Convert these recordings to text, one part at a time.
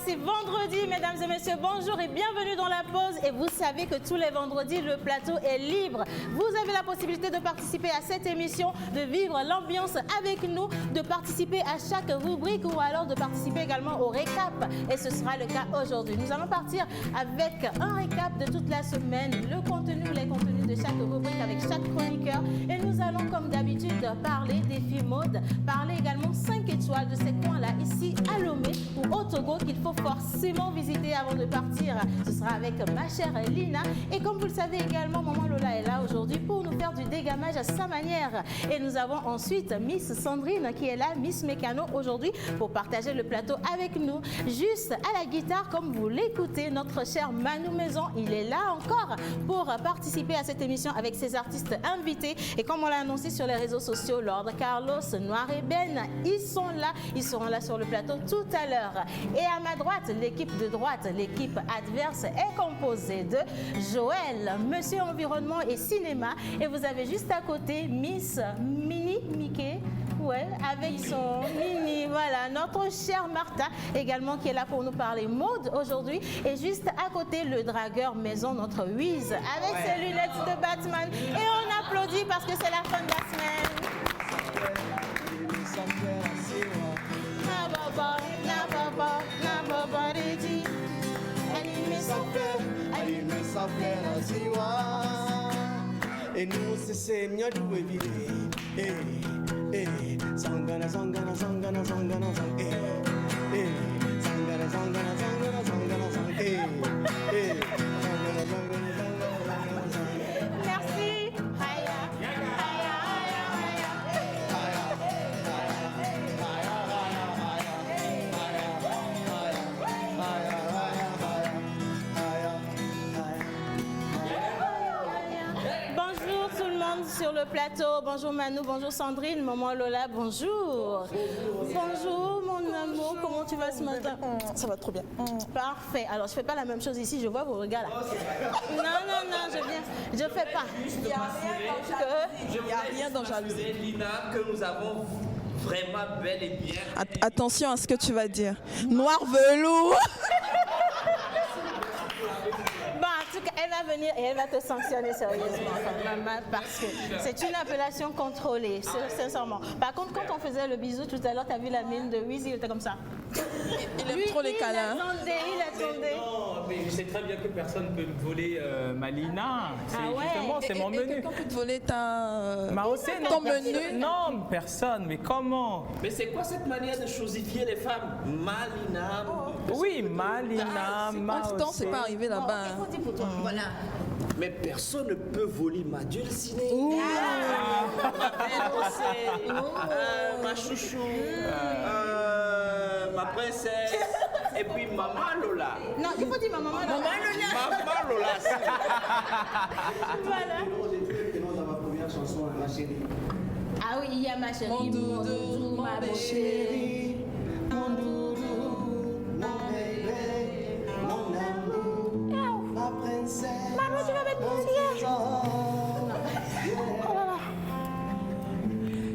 C'est vendredi, mesdames et messieurs, bonjour et bienvenue dans la pause. Et vous savez que tous les vendredis, le plateau est libre. Vous avez la possibilité de participer à cette émission, de vivre l'ambiance avec nous, de participer à chaque rubrique ou alors de participer également au récap. Et ce sera le cas aujourd'hui. Nous allons partir avec un récap de toute la semaine, le contenu, les contenus de chaque rubrique avec chaque chroniqueur. Et nous allons, comme d'habitude, parler des films mode, parler également 5 étoiles de ces coins-là, ici à Lomé ou au Togo, qu'il faut forcément visiter avant de partir. Ce sera avec ma chère Lina. Et comme vous le savez également, Maman Lola est là aujourd'hui pour nous faire du dégamage à sa manière. Et nous avons ensuite Miss Sandrine qui est là, Miss Mécano aujourd'hui pour partager le plateau avec nous. Juste à la guitare, comme vous l'écoutez, notre cher Manu Maison, il est là encore pour participer à cette émission avec ses artistes invités. Et comme on l'a annoncé sur les réseaux sociaux, Lord Carlos, Noir et Ben, ils sont là. Ils seront là sur le plateau tout à l'heure. Et à ma droite, l'équipe de droite, l'équipe adverse est composée de Joël, Monsieur Environnement et Cinéma. Et vous avez juste à côté Miss Mini Mickey. Ouais, avec son mini, voilà, notre chère Martha également qui est là pour nous parler mode aujourd'hui. Et juste à côté, le dragueur maison, notre Wiz, avec ses lunettes de Batman. Et on applaudit parce que c'est la fin de la semaine. Et nous c'est Seigneur du Webile. Sangana sangana sangana sangana sang. Sangana sangana sangana sangana sang. Merci. Sur le plateau, bonjour Manu, bonjour Sandrine, maman Lola, bonjour. Bonjour mon amour, comment tu vas ce matin? Ça va trop bien. Parfait, alors je fais pas la même chose ici, je vois vos regards là. Non, je fais pas. Il n'y a rien dans jalousie. Lina, que nous avons vraiment bel et bien. Attention à ce que tu vas dire. Noir velours. Bon, en tout cas, elle va venir et elle va te sanctionner sérieusement, maman, parce que c'est une appellation contrôlée, sincèrement. Par contre, quand on faisait le bisou tout à l'heure, tu as vu la mine de Wiz, il était comme ça. Il aime trop les câlins. Il attendait. Non, mais je sais très bien que personne ne peut me voler ma Lina. Justement, c'est mon menu. Quelqu'un peut te voler ton menu? Non, personne. Mais comment? Mais c'est quoi cette manière de chosifier les femmes? Malina. Oui, Malina, En tout temps, c'est pas arrivé là-bas. Voilà. Mais personne ne peut voler ma dulcinée. Ma chouchou. Ma princesse. Et puis maman Lola. Non, il faut dire maman Lola. Maman Lola. Voilà. Et non, dans ma première chanson, ma chérie. Ah oui, il y a ma chérie, Mon doudou, ma mon chérie. Mon doudou, mon bébé, mon amour, ma princesse. Maman, tu vas mettre mon ciel.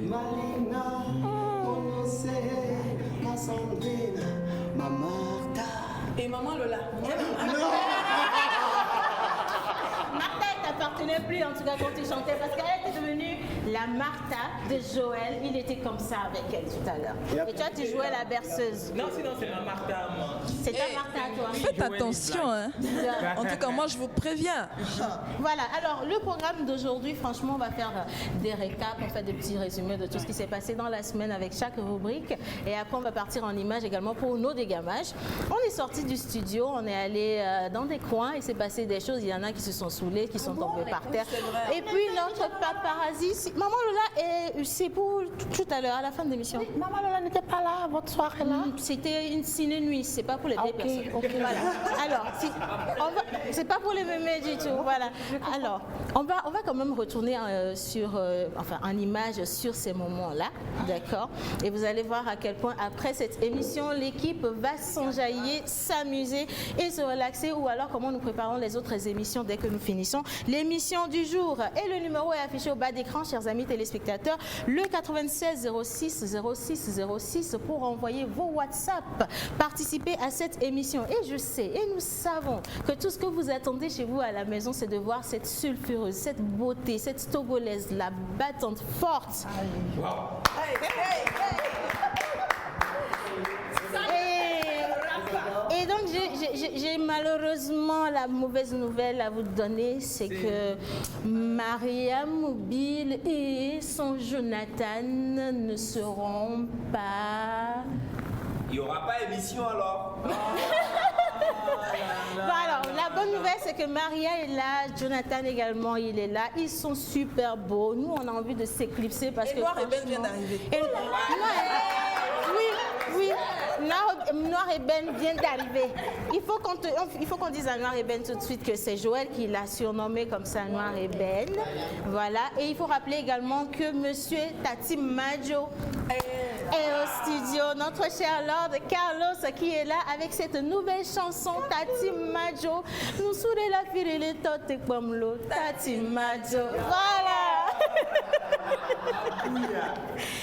Malina, mon Océ, ma Sandrine, ma Martha. Et maman Lola. Martha, elle t'appartenait plus en tout cas quand tu chantais parce qu'elle était devenue la la Martha de Joël, il était comme ça avec elle tout à l'heure. Et toi, tu jouais la berceuse. Non, sinon c'est ma Martha, moi. C'est ta Martha, toi. Faites attention, hein. En tout cas, moi, je vous préviens. Voilà, alors le programme d'aujourd'hui, franchement, on va faire des récaps, on fait des petits résumés de tout ce qui s'est passé dans la semaine avec chaque rubrique. Et après, on va partir en images également pour nos dégamages. On est sorti du studio, on est allé dans des coins, il s'est passé des choses. Il y en a qui se sont saoulés, qui sont tombés par terre. Et puis notre paparazzi, Maman Lola, c'est pour tout à l'heure, à la fin de l'émission. Maman Lola n'était pas là, votre soirée là. C'était une ciné-nuit, c'est pas pour les deux personnes. Voilà. Alors, c'est pas pour les mémés du tout. Voilà. Alors, on va quand même retourner en image sur ces moments-là, d'accord. Et vous allez voir à quel point après cette émission, l'équipe va s'enjailler, s'amuser et se relaxer, ou alors comment nous préparons les autres émissions dès que nous finissons l'émission du jour. Et le numéro est affiché au bas d'écran, chers amis téléspectateurs, le 96 06 06 06 pour envoyer vos WhatsApp, participer à cette émission. Et je sais, et nous savons que tout ce que vous attendez chez vous à la maison, c'est de voir cette sulfureuse, cette beauté, cette togolaise, la battante forte. Et donc j'ai malheureusement la mauvaise nouvelle à vous donner, c'est que Maria Mobile et son Jonathan ne seront pas... Il n'y aura pas émission alors. Bon, alors, la bonne nouvelle, c'est que Maria est là, Jonathan également, il est là. Ils sont super beaux. Nous, on a envie de s'éclipser parce que Noir et Ben vient d'arriver. Oui. Noir et Ben vient d'arriver. Il faut qu'on dise à Noir et Ben tout de suite que c'est Joël qui l'a surnommé comme ça, Noir et Ben. Voilà. Et il faut rappeler également que Monsieur Tati Majo est au studio. Notre cher Lord Carlos qui est là avec cette nouvelle chanson Tati Majo. Nous soulez la fille et les totes comme l'eau. Tati Majo. Voilà.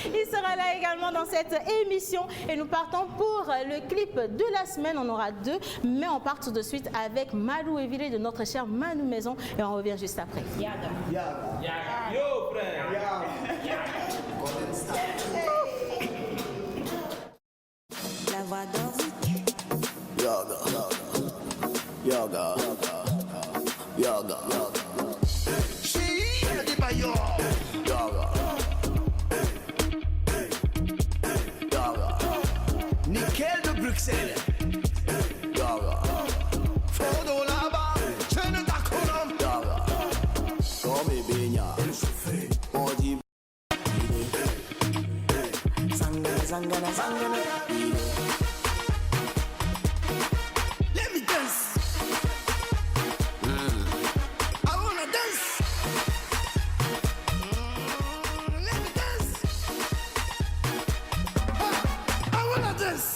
Il sera là également dans cette émission et nous partons pour le clip de la semaine. On aura deux, mais on part tout de suite avec Malou Evile de notre cher Manu Maison et on revient juste après. Yo, frère. La voix d'Orzik. Yoga. Chérie, des bailleurs. Yoga. Nickel de Bruxelles. Yoga. Fodo là-bas, je ne t'accorde. Yoga. Comme les baignards. On dit. Zangana. Let me dance. I wanna dance. Let me dance. I wanna dance.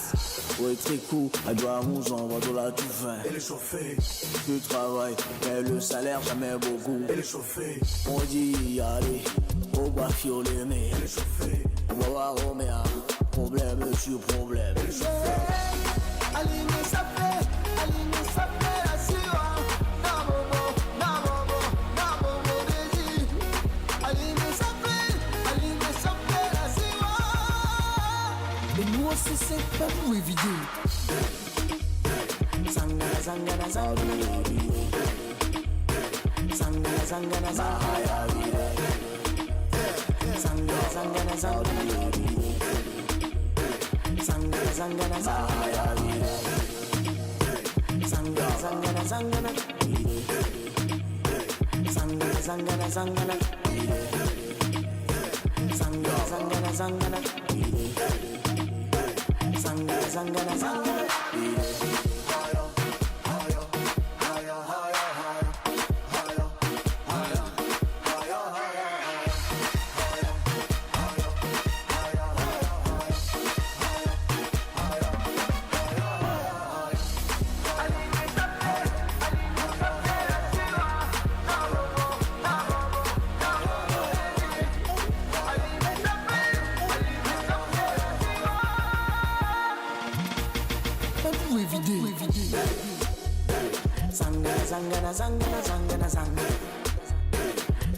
Ouais, très cool, elle doit à 11 ans, va là tout fin. Elle est chauffée, Tu travailles, mais le salaire jamais beaucoup. elle est chauffée, On dit y aller, au bas fioler, mais elle est chauffée. on va voir Roméa, problème sur problème. Aline ça fait la siwa. Nabobo, Desi. Aline ça fait la siwa. Et moi c'est pas pour éviter. Zangana.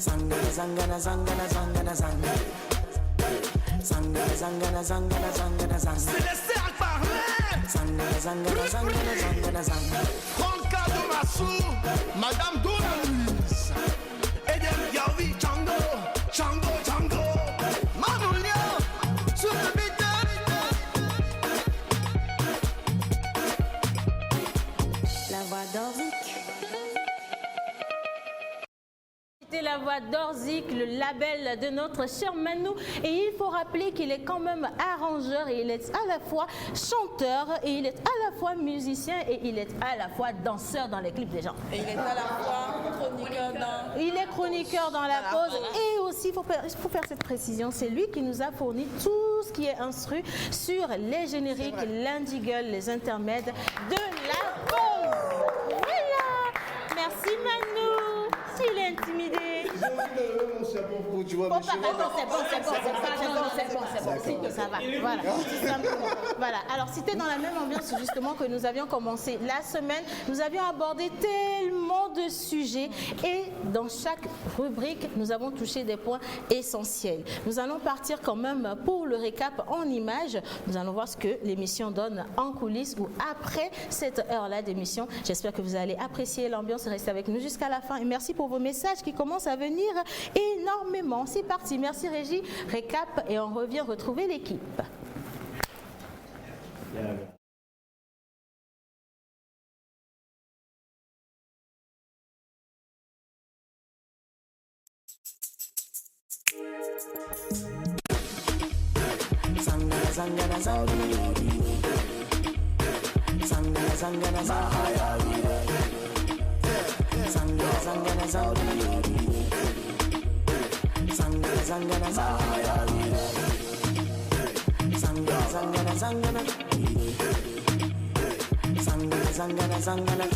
Zangana, zangana, zangana, zangana, zangana. Zangana, zangana, zangana, zangana, zangana. C'est laisser à parler. Zangana, zangana, zangana, zangana, zangana. Franca de Massou, Madame Dona Luis. Eden Yavi, Django, Django, Django. Manoulia, sur le beat. La voix d'Orzik. C'était la voix d'Orzik, le label de notre cher Manou. Et il faut rappeler qu'il est quand même arrangeur et il est à la fois chanteur et il est à la fois musicien et il est à la fois danseur dans les clips des gens. Et il est à la fois chroniqueur dans... Il est chroniqueur dans la pause et aussi, il faut faire cette précision, c'est lui qui nous a fourni tout ce qui est instru sur les génériques, l'indigle, les intermèdes de la pause. Voilà. Merci Manou. S'il est intimidé. Tu vois, C'est bon, ça va. Voilà, tout simplement. Voilà. Alors, c'était dans la même ambiance justement que nous avions commencé la semaine. Nous avions abordé tellement de sujets et dans chaque rubrique, nous avons touché des points essentiels. Nous allons partir quand même pour le récap en images. Nous allons voir ce que l'émission donne en coulisses ou après cette heure-là d'émission. J'espère que vous allez apprécier l'ambiance et rester avec nous jusqu'à la fin. Et merci pour vos messages qui commencent à venir énormément. C'est parti. Merci Régie. Récap et on revient retrouver l'équipe. Zangana, zangana, zangana. Zangana, zangana, zangana. Zangana, zangana, zangana. Zangana, zangana, zangana. Zangana, zangana, zangana. Zangana, zangana, zangana.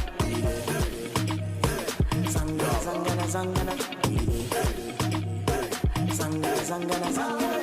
Zangana, zangana, zangana. Zangana, zangana, zangana.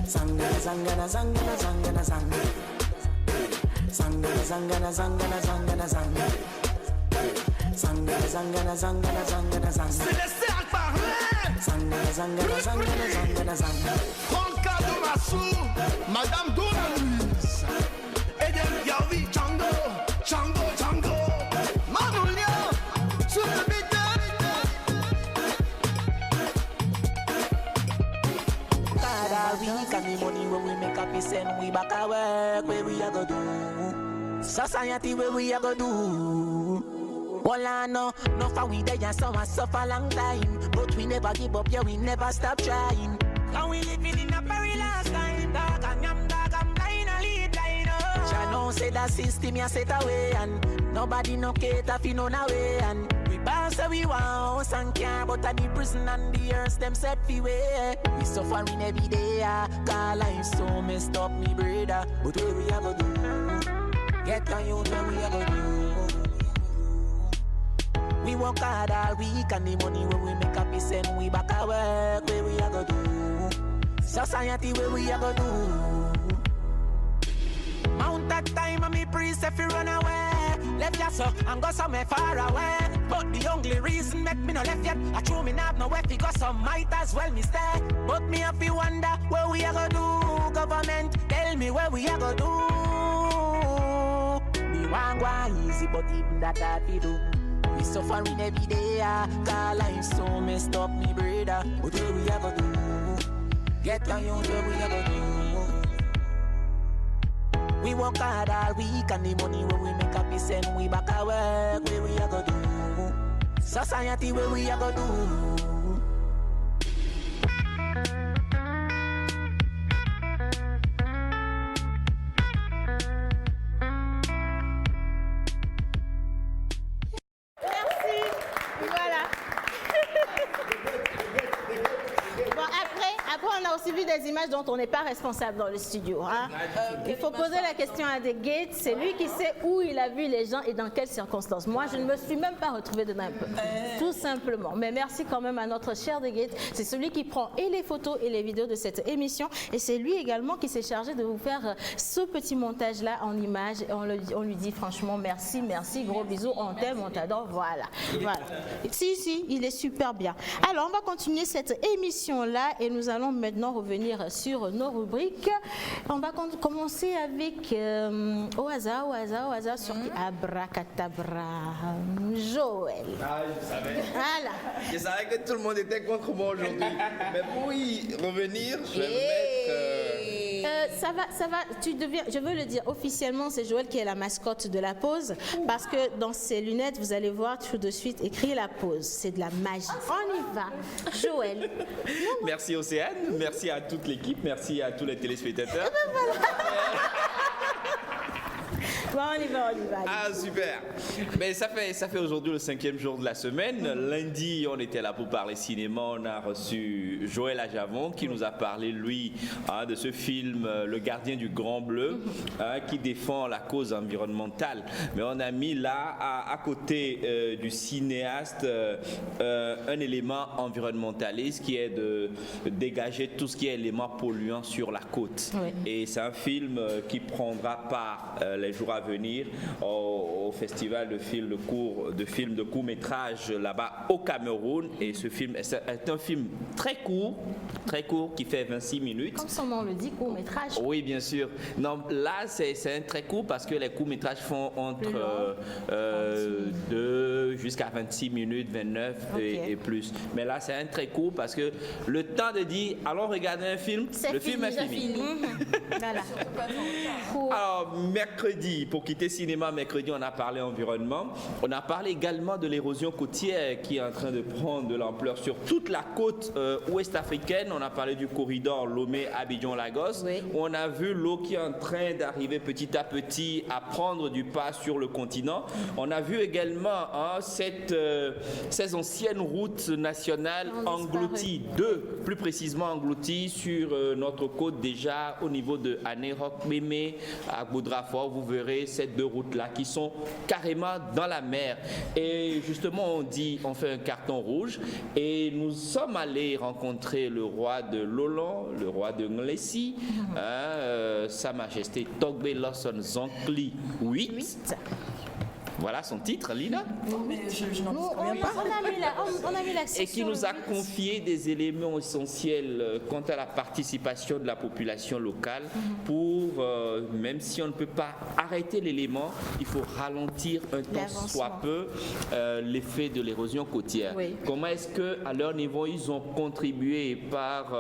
Zangana, zangana, zangana, zangana. Zangana, zangana, zangana, zangana, zangana. Zangana, zangana, zangana, zangana, zangana. C'est laisser à parler. Zangana, zangana, zangana, zangana, zangana. Franca de Massou, Madame Dona Luis. Eden Yavi, Django, Django, Django. Manoulia, sur le beat. Week and the money where we make up is send we back at work where we a go do society where we a go do. Well I know, no for we there and some suffer long time, but we never give up, yeah we never stop trying. And we living in a perilous time, dog and yam dog and blind a lead line up. Jah know say that system ya set away and nobody no cater fi none away and we bounce say we want house and car, but at the prison and the earth them set fi way. We suffering every day, cause life so messed up me brother. But where we a go do? Get on youth where we a go do? We work hard all week and the money where we make up is send we back at work where we a go do? Society where we a go do? Mount that time and me priest if you run away. Left ya so and go somewhere far away. But the only reason make me no left yet, I true me not know where fi go, some might as well me stay. But me have to wonder where we a go do. Government tell me where we a go do. Me want go easy, but even that I fi do. We suffering every day, cause life so messed up me brother. But where we a go do? Get on you where we a go do? We work hard all week and the money where we make up is send we back at work where we a go do? Society where we a go do? Merci. Voilà. Après, on a aussi vu des images dont on n'est pas responsable dans le studio. Hein. Il faut poser la question à The Gate. C'est lui qui sait où il a vu les gens et dans quelles circonstances. Moi, je ne me suis même pas retrouvée dedans un peu. Tout simplement. Mais merci quand même à notre cher The Gate. C'est celui qui prend et les photos et les vidéos de cette émission. Et c'est lui également qui s'est chargé de vous faire ce petit montage-là en images. Et on lui dit franchement merci, merci, gros bisous, on t'aime, on t'adore. Voilà. Si, il est super bien. Alors, on va continuer cette émission-là et nous allons maintenant revenir sur nos rubriques. On va commencer avec au hasard sur Abracadabra. Joël. Ah, je savais. Voilà. Je savais que tout le monde était contre moi aujourd'hui. Mais pour y revenir, je vais me mettre... Ça va, je veux le dire officiellement, c'est Joël qui est la mascotte de la pause parce que dans ses lunettes, vous allez voir tout de suite écrit la pause. C'est de la magie. On y va. Joël. Merci Océane, merci à toute l'équipe, merci à tous les téléspectateurs. Bon, on y va. Ah, super. Mais ça fait aujourd'hui le 5e jour de la semaine. Lundi, on était là pour parler cinéma. On a reçu Joël Ajavon qui nous a parlé, lui, de ce film Le Gardien du Grand Bleu, qui défend la cause environnementale. Mais on a mis là, à côté du cinéaste, un élément environnementaliste qui est de dégager tout ce qui est élément polluant sur la côte. Oui. Et c'est un film qui prendra part les jours à venir au festival de films de court-métrage là-bas au Cameroun. Et ce film est un film très court qui fait 26 minutes. Comme son nom le dit, court-métrage. Oui, bien sûr. Non, là, c'est un très court parce que les courts-métrages font entre 2 jusqu'à 26 minutes, 29 et plus. Mais là, c'est un très court parce que le temps de dire allons regarder un film, le film est fini. Voilà. Alors, mercredi, pour quitter cinéma, mercredi, on a parlé environnement. On a parlé également de l'érosion côtière qui est en train de prendre de l'ampleur sur toute la côte ouest africaine. On a parlé du corridor Lomé-Abidjan-Lagos. Oui. On a vu l'eau qui est en train d'arriver petit à petit à prendre du pas sur le continent. On a vu également ces anciennes routes nationales englouties, plus précisément englouties sur notre côte déjà au niveau de Anerok, Mémé, à Goudrafort. Vous verrez ces deux routes-là qui sont carrément dans la mer. Et justement, on fait un carton rouge et nous sommes allés rencontrer le roi de Lolan, le roi de Nglessi, Sa Majesté Togbe Lawson Zankli 8. Voilà son titre, Lina. Non, mais je n'en souviens pas. On a mis l'accent. Et qui nous a confié des éléments essentiels quant à la participation de la population locale pour, même si on ne peut pas arrêter l'élément, il faut ralentir un temps soit peu l'effet de l'érosion côtière. Oui. Comment est-ce qu'à leur niveau, ils ont contribué par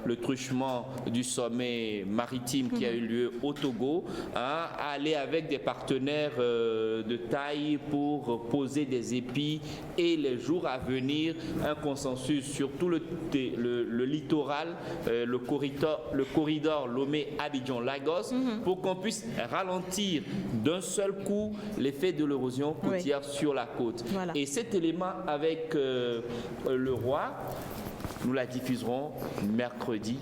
le truchement du sommet maritime qui a eu lieu au Togo, à aller avec des partenaires de taille pour poser des épis et les jours à venir, un consensus sur tout le littoral, le corridor Lomé-Abidjan-Lagos, pour qu'on puisse ralentir d'un seul coup l'effet de l'érosion côtière sur la côte. Voilà. Et cet élément avec le roi, nous la diffuserons mercredi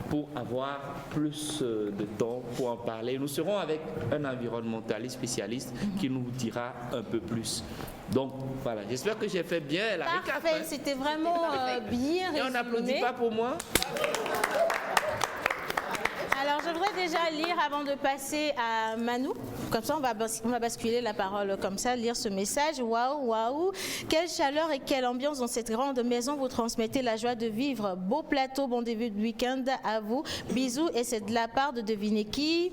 pour avoir plus de temps pour en parler. Nous serons avec un environnementaliste spécialiste qui nous dira un peu plus. Donc voilà, j'espère que j'ai fait bien la récap. Parfait, c'était vraiment bien résumé. Et on n'applaudit pas pour moi. Alors, je voudrais déjà lire avant de passer à Manou. Comme ça, on va basculer la parole comme ça, lire ce message. Waouh, waouh. Quelle chaleur et quelle ambiance dans cette grande maison. Vous transmettez la joie de vivre. Beau plateau, bon début de week-end à vous. Bisous. Et c'est de la part de devinez qui ?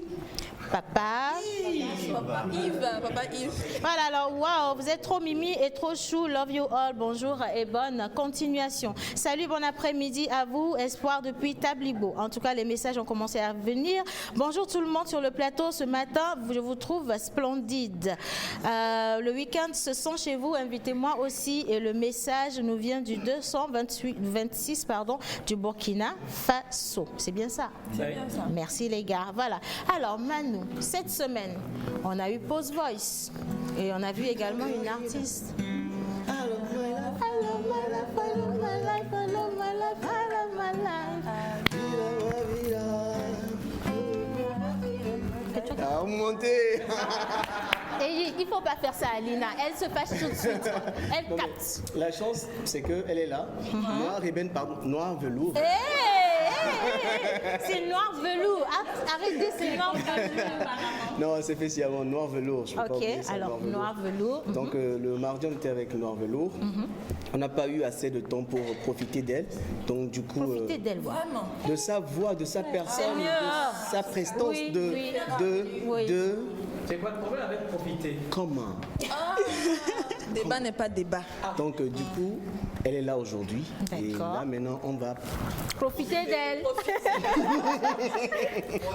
Papa Yves. Voilà, alors waouh, vous êtes trop mimi et trop chou. Love you all. Bonjour et bonne continuation. Salut, bon après-midi à vous. Espoir depuis Tablibo. En tout cas, les messages ont commencé à venir. Bonjour tout le monde sur le plateau. Ce matin, je vous trouve splendide. Le week-end se sent chez vous. Invitez-moi aussi. Et le message nous vient du 226 du Burkina Faso. C'est bien ça? C'est bien ça. Merci les gars. Voilà. Alors Manu, cette semaine, on a eu Pose Voice et on a vu également une artiste. vous montez. Et il ne faut pas faire ça à Lina. Elle se fâche tout de suite. Elle Non, mais capte. la chance, c'est qu'elle est là. Noir ébène, pardon, noir velours. C'est noir velours. Arrêtez, c'est noir velours. Non, c'est fait si avant noir velours. Je peux pas Ok, oublier ça, alors noir velours. Donc le mardi, on était avec le noir velours. On n'a pas eu assez de temps pour profiter d'elle. Donc du coup, Profitez d'elle, voilà. de sa voix, de sa personne, mieux. de sa prestance, Oui, de, oui. de, de, C'est quoi le problème avec profiter? comment. Débat n'est pas débat. Donc du coup, elle est là aujourd'hui. Et D'accord. là maintenant, on va. Profitez d'elle.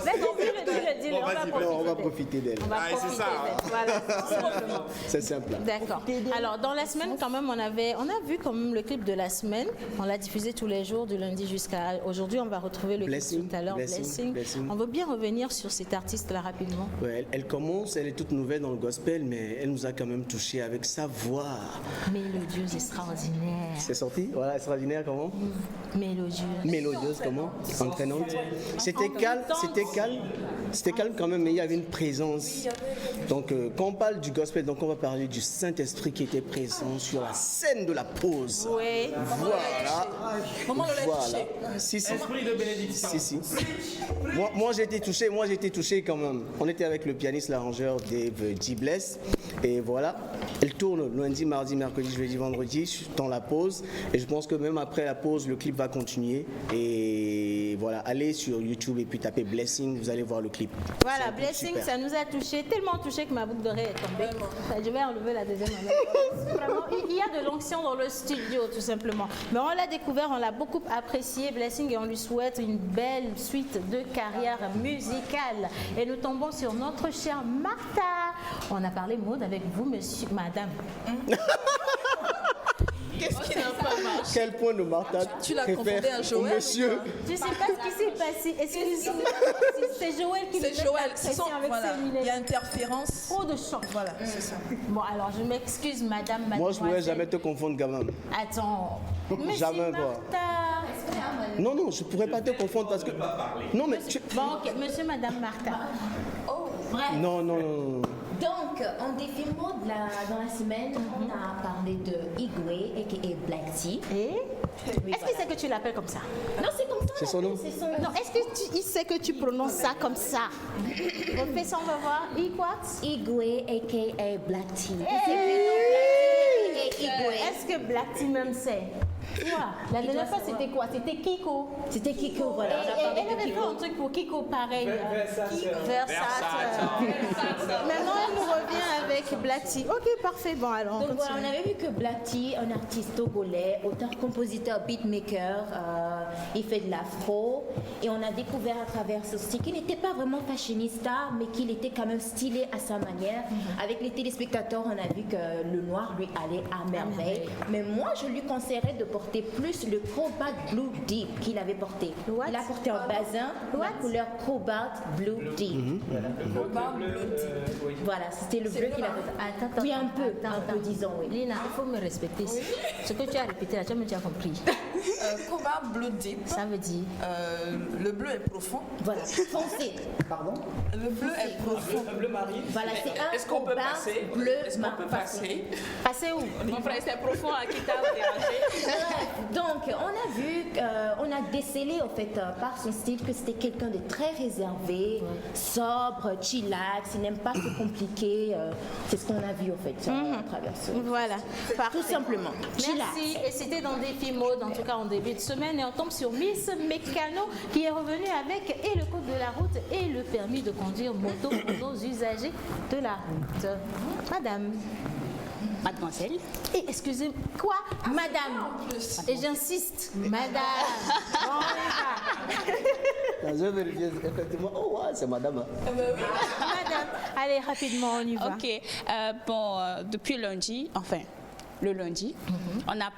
Vas-y, dis-le. On va profiter d'elle. On va profiter d'elle. Voilà, tout simplement. C'est simple. D'accord. Alors, dans la semaine, quand même, on a vu quand même le clip de la semaine. On l'a diffusé tous les jours, du lundi jusqu'à aujourd'hui. On va retrouver le Blessing, clip tout à l'heure, Blessing. On veut bien revenir sur cet artiste-là rapidement. Ouais, elle commence, elle est toute nouvelle dans le gospel, mais elle nous a quand même touché avec sa voix. Mélodieuse, extraordinaire. C'est sorti, voilà, extraordinaire comment? Mélodieuse. Mélodieuse comment? Entraînante. C'était calme quand même, mais il y avait une présence. Donc quand on parle du gospel, donc on va parler du Saint-Esprit qui était présent sur la scène de la pause. Oui. Voilà. Maman le l'a Voilà. touché. Si. Esprit de bénédiction. Si. Moi j'ai été touché quand même. On était avec le pianiste, l'arrangeur Dave G. Bless. Et voilà, elle tourne lundi, mardi, mercredi, jeudi, vendredi dans la pause. Et je pense que même après la pause, le clip va continuer. Et voilà, allez sur YouTube et puis tapez Blessing, vous allez voir le clip. Voilà, C'est un clip Blessing, super. ça nous a touché, tellement touché que ma boucle d'oreille est tombée. Je vais enlever la deuxième. Vraiment, il y a de l'onction dans le studio, tout simplement. Mais on l'a découvert, on l'a beaucoup apprécié, Blessing, et on lui souhaite une belle suite de carrière musicale. Et nous tombons sur notre chère Martha. On a parlé mode avec vous, monsieur, madame. Qu'est-ce qui n'a pas marché? Quel point de Martha Tu l'as préfère confondu à au Joël, monsieur? Je ne sais pas ce qui s'est passé. Excusez-moi. C'est Joël qui C'est nous met Joël. la pression avec Voilà. ses Il y lunettes. a interférence. Trop de chant. Voilà, c'est ça. Bon, alors je m'excuse, madame. Moi, je ne pourrais mademoiselle. jamais te confondre quand même. Attends. Mais Jamais, c'est quoi. Martha. Non, je ne pourrais pas te confondre parce que... Non, mais... Bon, ok, monsieur, madame Martha. Bref, Non. donc en défi mode dans la semaine, on a parlé de Igwe aka Black Tea. Et Oui, est-ce qu'il sait que tu l'appelles comme ça? Non, c'est comme ça. C'est son nom? C'est son Non, est-ce qu'il sait que tu prononces ça comme ça? Refais ça, on va voir. Quoi? Igwe aka Black Tea. Est-ce que Black Tea même sait? Quoi? La dernière fois, c'était quoi? C'était Kiko. C'était Kiko, voilà. On a Et parlé elle de avait fait Kiko. un truc pour Kiko pareil. Versace. Maintenant, elle nous revient avec Black Tea. Ok, parfait. Bon, alors, on Donc voilà, continue. on avait vu que Black Tea, un artiste togolais, auteur, compositeur, beatmaker, il fait de l'afro. Et on a découvert à travers ce style qu'il n'était pas vraiment fashionista, mais qu'il était quand même stylé à sa manière. Avec les téléspectateurs, on a vu que le noir lui allait à merveille. Mais moi, je lui conseillerais de porter plus le Cobalt Blue Deep qu'il avait porté. What? Il a porté un bazin, la couleur Cobalt Blue Deep. Voilà, c'était le bleu qu'il avait. Attends, Oui, un peu, disons, oui. Lina, il faut me respecter. Ce que tu as répété là, tu as compris. Cobalt Blue Deep. Ça veut dire. Le bleu est profond. Voilà, foncé. Pardon? Le bleu est profond. Bleu marine. Voilà, c'est un Est-ce qu'on peut Cobalt passer? bleu Est-ce qu'on peut passer? Passez où? Mon frère, c'est profond à qui t'a dérangé. Donc, on a vu, on a décelé en fait par son style que c'était quelqu'un de très réservé, sobre, chillax, il n'aime pas se compliquer. C'est ce qu'on a vu en fait à travers ce. Voilà. Tout simplement. Chillax. Merci. Et c'était dans Défi Mode, en tout cas en début de semaine. Et on tombe sur Miss Mécano qui est revenue avec et le code de la route et le permis de conduire moto aux usagers de la route. Madame. Mademoiselle. Et excusez-moi, quoi? Madame. Et j'insiste, madame. On y va. Je vérifie effectivement. Oh, ouais, c'est madame. Madame. Allez, rapidement, on y va. Ok. Depuis lundi, enfin, le lundi. On a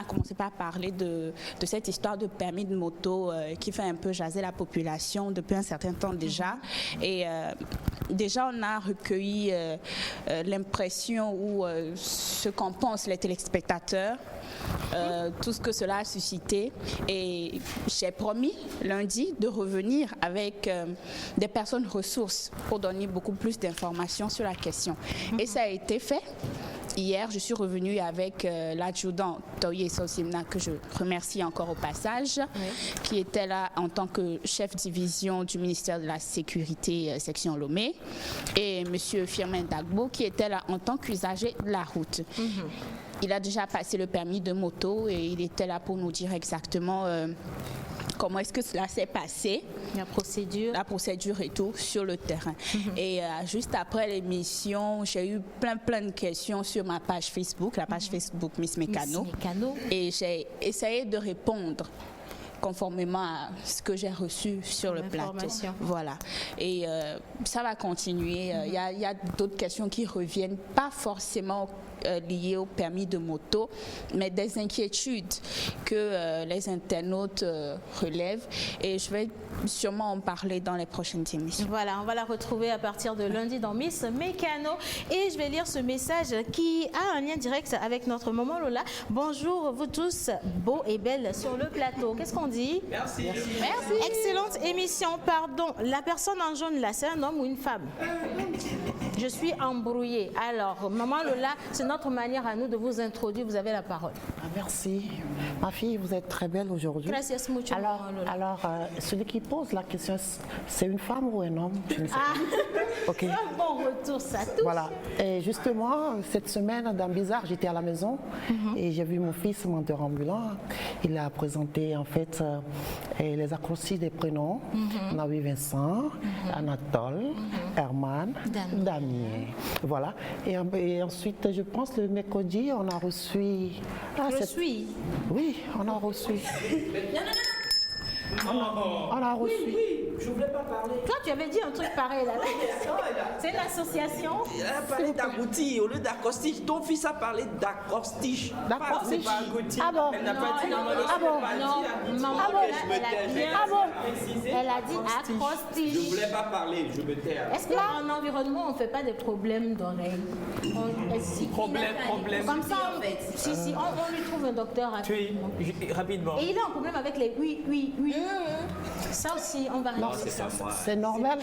commencé par parler de cette histoire de permis de moto qui fait un peu jaser la population depuis un certain temps déjà. Et déjà, on a recueilli l'impression ou ce qu'en pensent les téléspectateurs. Tout ce que cela a suscité, et j'ai promis lundi de revenir avec des personnes ressources pour donner beaucoup plus d'informations sur la question. Et ça a été fait. Hier, je suis revenue avec l'adjudant Toye Sosimna, que je remercie encore au passage, qui était là en tant que chef division du ministère de la Sécurité section Lomé, et M. Firmin Dagbo, qui était là en tant qu'usager de la route. Il a déjà passé le permis de moto et il était là pour nous dire exactement comment est-ce que cela s'est passé. La procédure et tout sur le terrain. Et juste après l'émission, j'ai eu plein de questions sur ma page Facebook, la page Facebook Miss Mécano. Et j'ai essayé de répondre conformément à ce que j'ai reçu sur le plateau. Voilà. Et ça va continuer. Il y a d'autres questions qui reviennent, pas forcément liées au permis de moto, mais des inquiétudes que les internautes relèvent. Et je vais sûrement en parler dans les prochaines émissions. Voilà, on va la retrouver à partir de lundi dans Miss Mécano. Et je vais lire ce message qui a un lien direct avec notre maman Lola. Bonjour vous tous, beaux et belles sur le plateau. Qu'est-ce qu'on dit? Merci. Merci. Excellente émission. Pardon, la personne en jaune là, c'est un homme ou une femme? Je suis embrouillée. Alors, maman Lola, c'est notre manière à nous de vous introduire. Vous avez la parole. Merci. Ma fille, vous êtes très belle aujourd'hui. Gracias mucho. Alors, celui qui pose la question, c'est une femme ou un homme? Je ne sais pas. Okay. C'est un bon retour, ça touche. Voilà. Et justement, cette semaine, dans Bizarre, j'étais à la maison et j'ai vu mon fils, menteur ambulant. Il a présenté en fait les acrostiches des prénoms. On a vu Vincent, Anatole, Herman, Damien. Voilà. Et ensuite, je pense le mercredi, on a reçu... Oui, on a reçu. On a reçu. Oui, je voulais pas parler. Toi, tu avais dit un truc pareil là. C'est une association. Elle a parlé d'agouti au lieu d'acrostiche. Ton fils a parlé d'acrostiche. D'acrostiche. C'est pas agouti. Ah bon? Elle n'a pas dit. Elle a dit acrostiche. Je voulais pas parler, je me tais. Est-ce qu'en environnement, on ne fait pas des problèmes d'oreilles? Problème. Comme ça, on lui trouve un docteur rapidement. Et il a un problème avec les oui. Ça aussi, on va régler ça. C'est normal.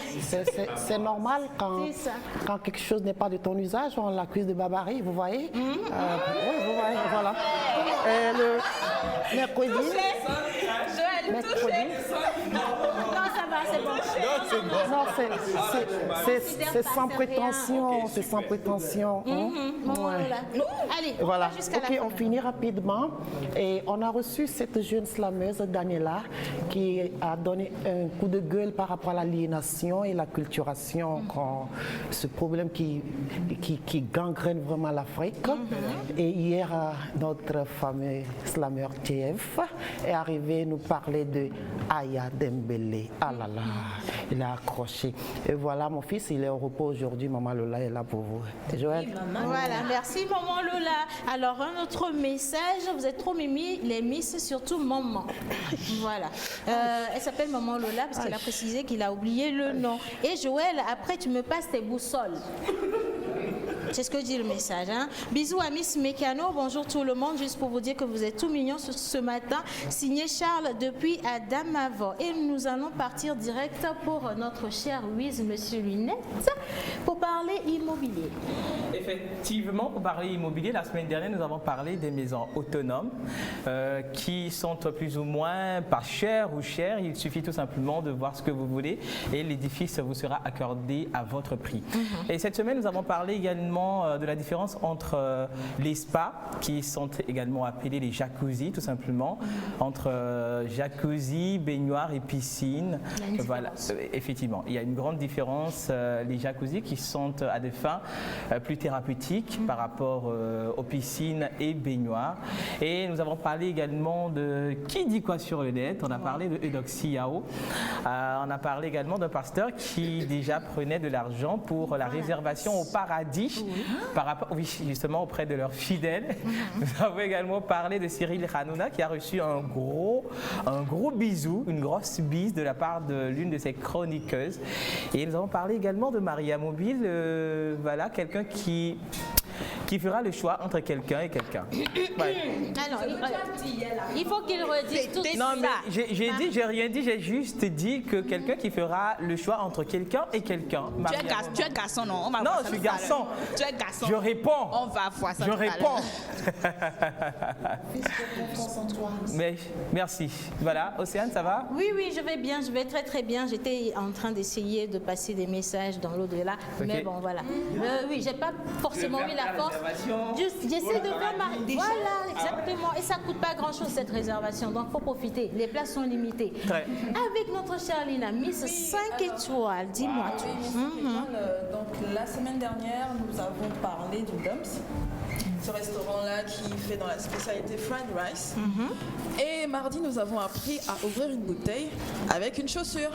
C'est normal quand quelque chose n'est pas de ton usage, on l'accuse de barbarie, vous voyez. Oui, vous voyez, voilà. Le mercredi. Non, ça va, c'est bon. Non, c'est sans prétention. C'est sans prétention. Allez, voilà. Ok, on finit rapidement. Et on a reçu cette jeune slameuse, Daniela, qui a donné un coup de gueule par rapport à l'aliénation et la culturation, ce problème qui gangrène vraiment l'Afrique. Et hier, notre fameux slameur TF est arrivé nous parler de Aya Dembélé. Ah là là, il a accroché. Et voilà, mon fils, il est au repos aujourd'hui. Maman Lola est là pour vous. Joël. Voilà, merci Maman Lola. Alors, un autre message. Vous êtes trop mimi, les miss, surtout maman. Voilà. Elle s'appelle Maman Lola parce qu'elle a précisé qu'il a oublié le nom. Et Joël, après, tu me passes tes boussoles. C'est ce que dit le message. Hein. Bisous à Miss Mécano. Bonjour tout le monde. Juste pour vous dire que vous êtes tout mignons ce matin. Signé Charles depuis Adamavo. Et nous allons partir direct pour notre cher Louise, Monsieur Lunette, pour parler immobilier. Effectivement, pour parler immobilier, la semaine dernière, nous avons parlé des maisons autonomes qui sont plus ou moins pas chères ou chères. Il suffit tout simplement de voir ce que vous voulez et l'édifice vous sera accordé à votre prix. Et cette semaine, nous avons parlé également de la différence entre les spas, qui sont également appelés les jacuzzi, tout simplement, entre jacuzzi, baignoire et piscine. Voilà, effectivement, il y a une grande différence. Les jacuzzi qui sont à des fins plus thérapeutiques par rapport aux piscines et baignoires. Et nous avons parlé également de qui dit quoi sur le net. On a parlé de Eudoxie Yao. On a parlé également d'un pasteur qui déjà prenait de l'argent pour la réservation au paradis par rapport, oui, justement auprès de leurs fidèles. Nous avons également parlé de Cyril Hanouna qui a reçu un gros bisou, une grosse bise de la part de l'une de ses chroniqueuses. Et nous avons parlé également de Maria Mobile, voilà, quelqu'un qui fera le choix entre quelqu'un et quelqu'un. Ouais. Alors, il faut qu'il redise tout ça. Non, mais j'ai rien dit, j'ai juste dit que quelqu'un qui fera le choix entre quelqu'un et quelqu'un. Tu es garçon, non? Non, je suis garçon. Tu es garçon. Je réponds. On va voir ça. Je réponds. Mais merci. Voilà, Océane, ça va? Oui, je vais bien, je vais très très bien. J'étais en train d'essayer de passer des messages dans l'au-delà, mais bon, voilà. Oui, j'ai pas forcément eu la force. J'essaie de faire ma... Voilà, exactement. Et ça coûte pas grand-chose cette réservation, donc faut profiter. Les places sont limitées. Avec notre chère Lina, Miss 5 étoiles, dis-moi tout. Donc la semaine dernière, nous avons parlé du Dumps, ce restaurant-là qui fait dans la spécialité fried rice. Et mardi, nous avons appris à ouvrir une bouteille avec une chaussure.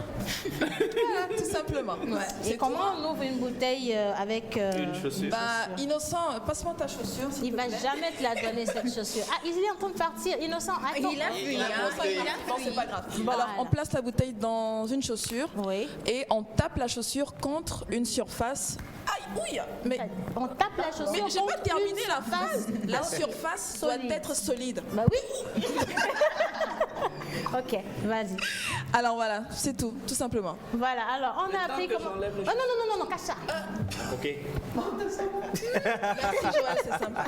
Voilà, tout simplement. Ouais. Et comment on ouvre une bouteille avec une chaussure? Innocent, passe-moi ta chaussure. Il va jamais te la donner cette chaussure. Ah, il est en train de partir. Innocent, attends. Il a fui. Non, c'est pas grave. Alors, on place la bouteille dans une chaussure et on tape la chaussure contre une surface. Aïe, ouille. Mais on tape la chaussure. Mais j'ai pas terminé la phrase. La surface doit être solide. Bah oui. Ok, vas-y. Alors voilà, c'est tout simplement. Voilà, alors on a appris comment... Oh non, cache ça. Ok. Merci Joël, c'est sympa.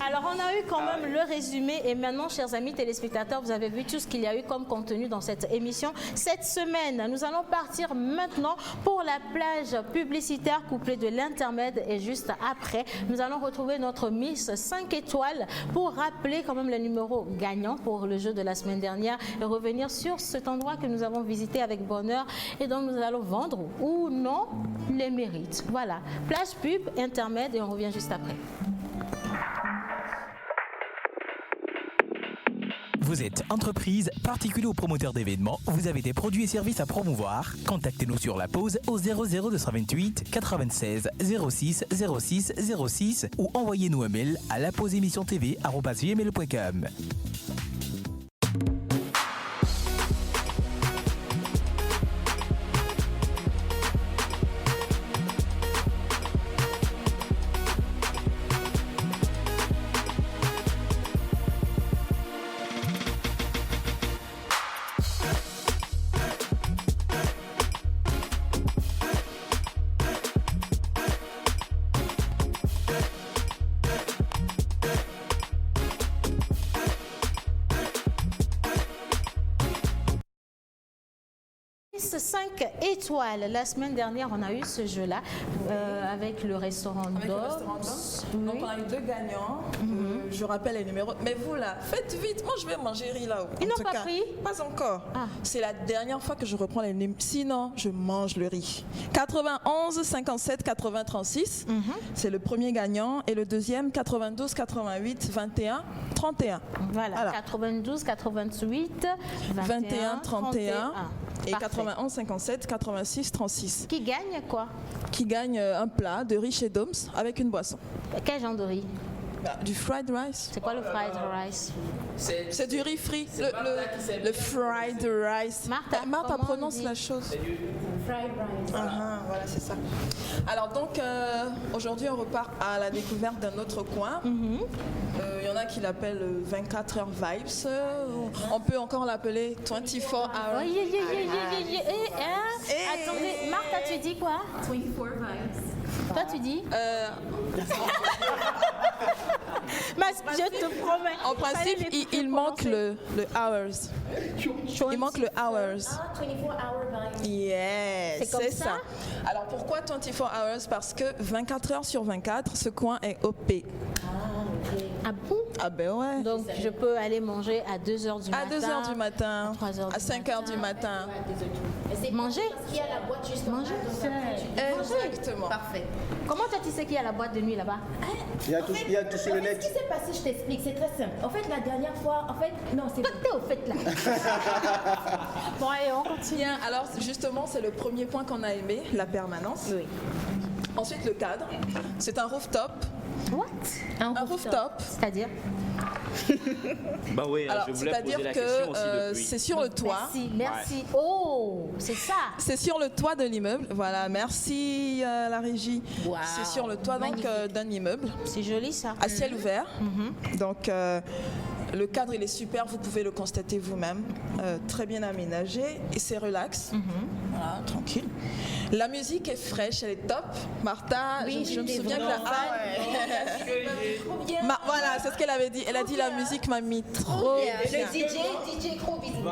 Alors on a eu quand même le résumé et maintenant, chers amis téléspectateurs, vous avez vu tout ce qu'il y a eu comme contenu dans cette émission. Cette semaine, nous allons partir maintenant pour la plage publicitaire couplée de l'intermède et juste après, nous allons retrouver notre Miss 5 étoiles pour rappeler quand même les numéros gagnants pour le jeu de la semaine dernière et revenir sur cet endroit que nous avons visité avec bonheur et dont nous allons vendre ou non les mérites. Voilà, plage pub, intermède et on revient juste après. Vous êtes entreprise, particulier ou promoteur d'événements, vous avez des produits et services à promouvoir. Contactez-nous sur la pause au 00228 96 06 06 06 ou envoyez-nous un mail à lapauseémissiontv@gmail.com. Miss 5 étoiles. La semaine dernière, on a eu ce jeu-là avec le restaurant d'Or. Donc on a eu 2 gagnants. Je rappelle les numéros. Mais vous là, faites vite. Moi je vais manger riz là-haut. Ils n'ont pas pris? Pas encore. C'est la dernière fois que je reprends les numéros. Sinon, je mange le riz. 91 57 80 36. C'est le premier gagnant. Et le deuxième, 92 88 21 31. Voilà. 92 88 21 31. Et 91 57 86 36. Qui gagne quoi? Qui gagne un plat de riz chez Doms avec une boisson. Quel genre de riz? Du fried rice. C'est quoi le fried rice? C'est du riz frit. Le fried rice. Martha prononce la chose. Fried rice. Voilà, c'est ça. Alors donc, aujourd'hui, on repart à la découverte d'un autre coin. Il y en a qui l'appellent 24 heures vibes. On peut encore l'appeler 24 hours. Attendez, Martha, tu dis quoi? 24 vibes. Toi, tu dis je te promets. En principe, il manque le hours. Il manque le hours. 24 hour vibes. Yes, c'est ça. Alors pourquoi 24 hours? Parce que 24 heures sur 24, ce coin est OP. Ah bon? Ah ben ouais. Donc je peux aller manger à 2h du matin. À 2h du matin. À 3h à 5h du matin. Manger? Parce qu'il y a la boîte juste manger. Exactement. Parfait. Comment toi tu sais qu'il y a la boîte de nuit là-bas? Il y a tout sur le net. Ce qui s'est passé, je t'explique, c'est très simple. En fait, la dernière fois, non, c'est... Toi t'es au fait là. Bon allez, on continue. Bien, alors justement, c'est le premier point qu'on a aimé, la permanence. Oui. Ensuite, le cadre. C'est un rooftop. What? Un rooftop. C'est-à-dire? Bah oui, Alors, je voulais c'est-à-dire poser la question aussi que depuis. c'est sur le toit. Merci. Oh, c'est ça. C'est sur le toit de l'immeuble. Voilà, merci la régie. Wow. C'est sur le toit donc d'un immeuble. C'est joli ça. À ciel ouvert. Donc le cadre il est super, vous pouvez le constater vous-même. Très bien aménagé et c'est relax. Voilà, tranquille. La musique est fraîche, elle est top. Martha, Oui, je me j'étais souviens que vraiment voilà, c'est ce qu'elle avait dit. Elle a dit la musique m'a mis trop bien. Le DJ gros bisous.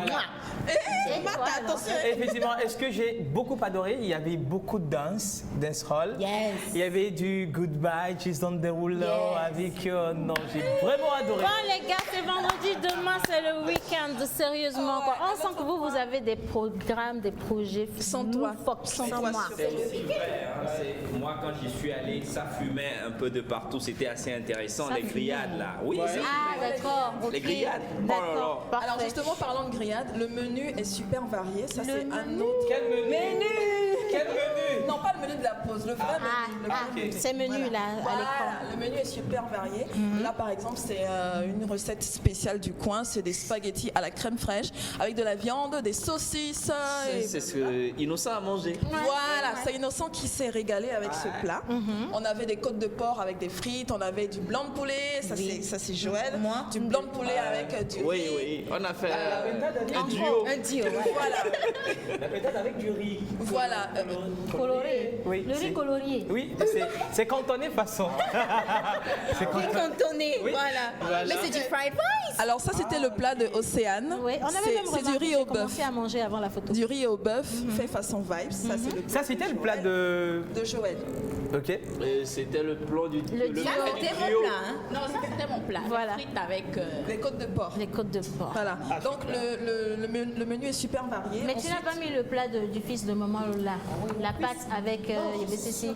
Martha, attention. Effectivement, est-ce que j'ai beaucoup adoré? Il y avait beaucoup de danse, dancehall. Yes. Il y avait du Goodbye, She's on the Ruler avec... non, j'ai vraiment adoré. Bon les gars, c'est vendredi, demain c'est le week-end, sérieusement. Quoi. On sent que vous avez des programmes, des projets. Sans toi. Sans moi. C'est aussi vrai, hein. Moi, quand j'y suis allé, ça fumait un peu de partout. C'était assez intéressant. Ça les grillades, là. Oui, Ah, c'est d'accord. Les ok. grillades. Oh là D'accord. là. Alors justement, parlant de grillade, le menu est super varié. Ça, c'est un autre. Quel menu? Quel menu? Non, pas le menu de la pause, le vrai menu. C'est menu là à Voilà, l'écran. le menu est super varié. Là, par exemple, c'est une recette spéciale du coin. C'est des spaghettis à la crème fraîche avec de la viande, des saucisses. C'est ce que Innocent a mangé. Voilà, c'est Innocent qui s'est régalé avec ce plat. On avait des côtes de porc avec des frites, on avait du blanc de poulet, ça c'est Joël. Du blanc de poulet avec du riz. Oui, on a fait un duo. Un duo, Voilà. La pétade avec du riz. Voilà. Coloré. Oui, Le riz colorié. Oui, c'est cantonné façon. C'est Cantonné, voilà. Mais c'est du fried rice. Alors ça, c'était le plat de Océane. Oui, on avait même C'est du riz au bœuf. commencé à manger avant la photo. Du riz au bœuf fait façon vibes. Ça, c'est le Ça, c'était le plat de... Joël. Ok. Et c'était le plan du C'était mon plat. Hein. Non, ça c'était mon plat. Voilà. Les frites avec... Les côtes de porc. Les côtes de porc. Voilà. Donc le menu est super varié. Mais tu n'as pas mis le plat du fils de maman Lola. La pâte avec ceci.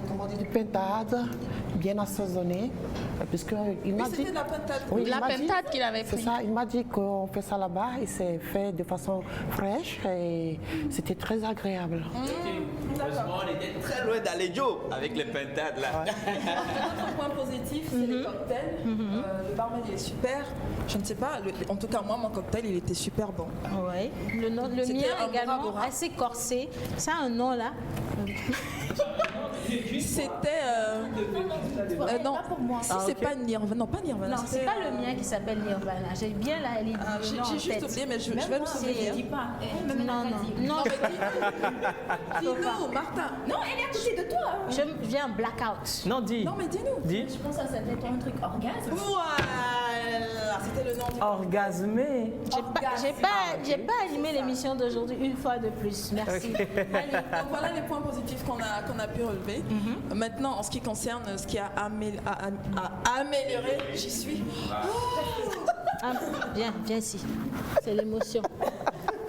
Comment dire, du pintade, bien assaisonné, puisqu'il m'a dit... C'était de la pintade. Oui, La il m'a dit- pintade qu'il avait C'est pris. ça, il m'a dit qu'on fait ça là-bas et c'est fait de façon fraîche et c'était très agréable. Heureusement, on était très loin d'aller Joe avec les pintades là. Autre point positif, c'est les cocktails. Le barman il est super. Je ne sais pas, en tout cas moi mon cocktail il était super bon. Oui. Le C'était mien un également Bora Bora. assez corsé. Ça a un nom là. C'était non, Pas pour moi. si c'est pas Nirvana, non pas Nirvana. Non, c'est c'était, pas le mien qui s'appelle Nirvana. J'ai bien la J'ai juste oublié, mais je vais me souvenir. Dis pas. Non. Non, mais dis-nous, Martha. Non, elle est à côté de toi. Je viens en blackout. Non, dis. Non, mais dis-nous. Dis. Je pense que ça s'appelle un truc orgasme. Voilà, c'était le nom du. Orgasmé. J'ai pas animé l'émission d'aujourd'hui une fois de plus. Merci. Allez. Donc voilà les points positifs qu'on a pu relever. Maintenant, en ce qui concerne ce qui a amélioré, j'y suis. Ah, viens ici. C'est l'émotion.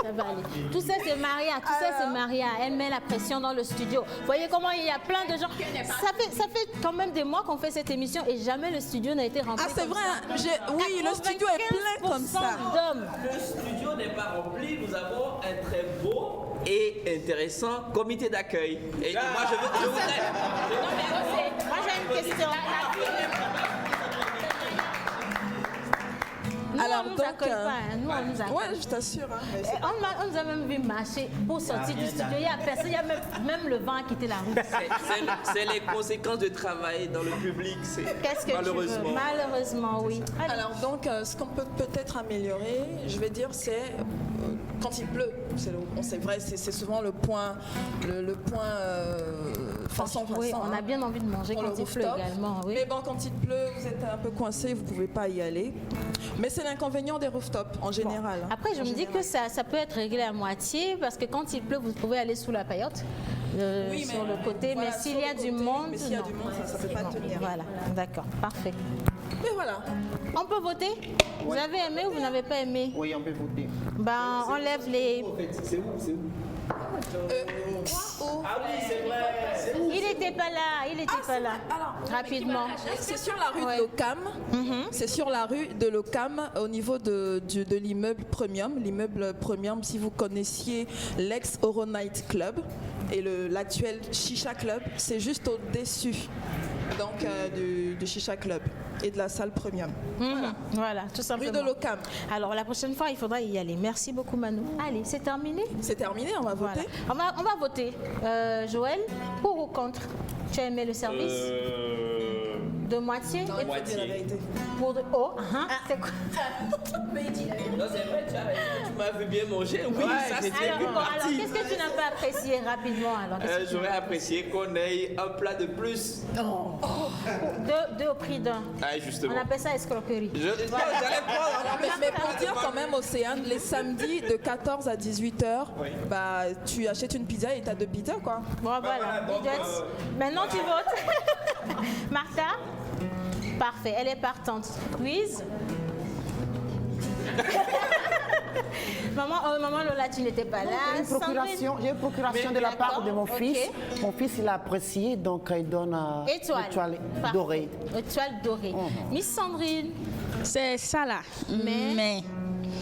Ça va aller. Tout ça, c'est Maria. Tout ça, c'est Maria. Elle met la pression dans le studio. Vous voyez comment il y a plein de gens. Ça fait quand même des mois qu'on fait cette émission et jamais le studio n'a été rempli. Ah, c'est comme vrai. ça. Oui, le studio est plein comme ça. D'hommes. Le studio n'est pas rempli, nous avons un très beau et intéressant comité d'accueil. Et moi, je voudrais... Moi, j'ai une question. Nous, Alors, on nous donc, accueille pas. Hein. Nous, on nous accueille. Ouais, je t'assure. Hein, mais c'est- On nous a même vu marcher pour sortir du studio. Il y a personne. Il y a même le vent a quitté la rue. C'est les conséquences de travailler dans le public. Qu'est-ce que tu veux? Malheureusement, oui. Allez. Alors donc, ce qu'on peut peut-être améliorer, je vais dire, c'est quand il pleut. C'est vrai, c'est souvent le point, façon. Oui, on a bien envie de manger pour quand le il pleut rooftop. également. Oui. Mais bon, quand il pleut, vous êtes un peu coincé, vous ne pouvez pas y aller. Mais c'est l'inconvénient des rooftops en général. Après, je En me dis général. que ça peut être réglé à moitié parce que quand il pleut, vous pouvez aller sous la paillote. Oui, sur mais le côté, voilà, mais s'il sur y a le du côté, monde, mais s'il y a non. du monde, ça peut pas Non. tenir. Voilà, d'accord, parfait. Mais voilà. On peut voter? Vous avez aimé ou vous n'avez pas aimé? Oui, on peut voter. Ben, on lève les... C'est où? Il n'était pas là, il n'était pas là. Rapidement. C'est sur la rue de l'Ocam. C'est sur la rue de l'Ocam au niveau de l'immeuble Premium. L'immeuble Premium, si vous connaissiez l'ex-Euro Night Club. et l'actuel Chicha Club, c'est juste au-dessus donc du Chicha Club et de la salle premium. Voilà, tout simplement. Rue de l'Ocam. Alors la prochaine fois, il faudra y aller. Merci beaucoup Manu. Allez, c'est terminé. C'est terminé, on va voter. Voilà. On va voter. Joël, pour ou contre? Tu as aimé le service? De moitié? Non, moitié. La vérité. Pour de haut? C'est quoi? Non, c'est vrai, tu m'avais bien mangé. Oui, ça c'était alors, qu'est-ce que tu n'as pas apprécié rapidement alors? J'aurais apprécié qu'on ait un plat de plus. Deux au prix d'un. Ah, justement. On appelle ça escroquerie. J'allais prendre. Mais pour dire quand même, Océane, les samedis de 14 à 18h, bah, tu achètes une pizza et tu as 2 pizzas, quoi. Bon, voilà. Maintenant, tu votes. Martha? Parfait, elle est partante. Louise? Maman Lola, tu n'étais pas là. J'ai une procuration de la part de mon fils. Mon fils, il a apprécié, donc il donne étoile dorée. Étoile dorée. Miss Sandrine? C'est ça là. Mais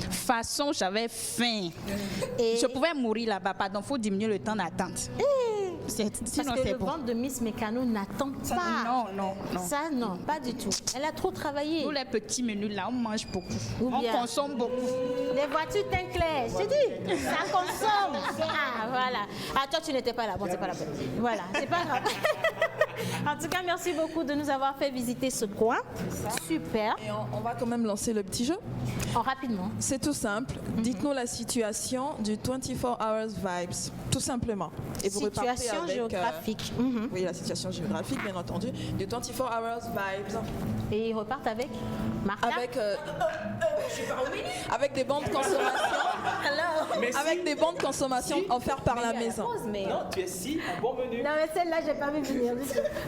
façon, j'avais faim. Et je pouvais mourir là-bas. Pardon, il faut diminuer le temps d'attente. Parce que le ventre de Miss Mécano n'attend pas. Non. Ça, non, pas du tout. Elle a trop travaillé. Nous, les petits menus là, on mange beaucoup. On consomme beaucoup. Les voitures Tinclair, je te dis, ça consomme. Ah, voilà. Ah, toi, tu n'étais pas là. Bon, c'est pas la peine. Voilà, c'est pas grave. En tout cas, merci beaucoup de nous avoir fait visiter ce coin. Super. Et on va quand même lancer le petit jeu. Rapidement. C'est tout simple. Dites-nous la situation du 24 Hours Vibes, tout simplement. Et vous situation avec, géographique. Oui, la situation géographique, bien entendu, du 24 Hours Vibes. Et ils repartent avec Martha? Avec des bons de consommation. Avec des bons de consommation offerts par la maison. Non, tu es si un bon menu. Non, mais celle-là, j'ai pas vu venir.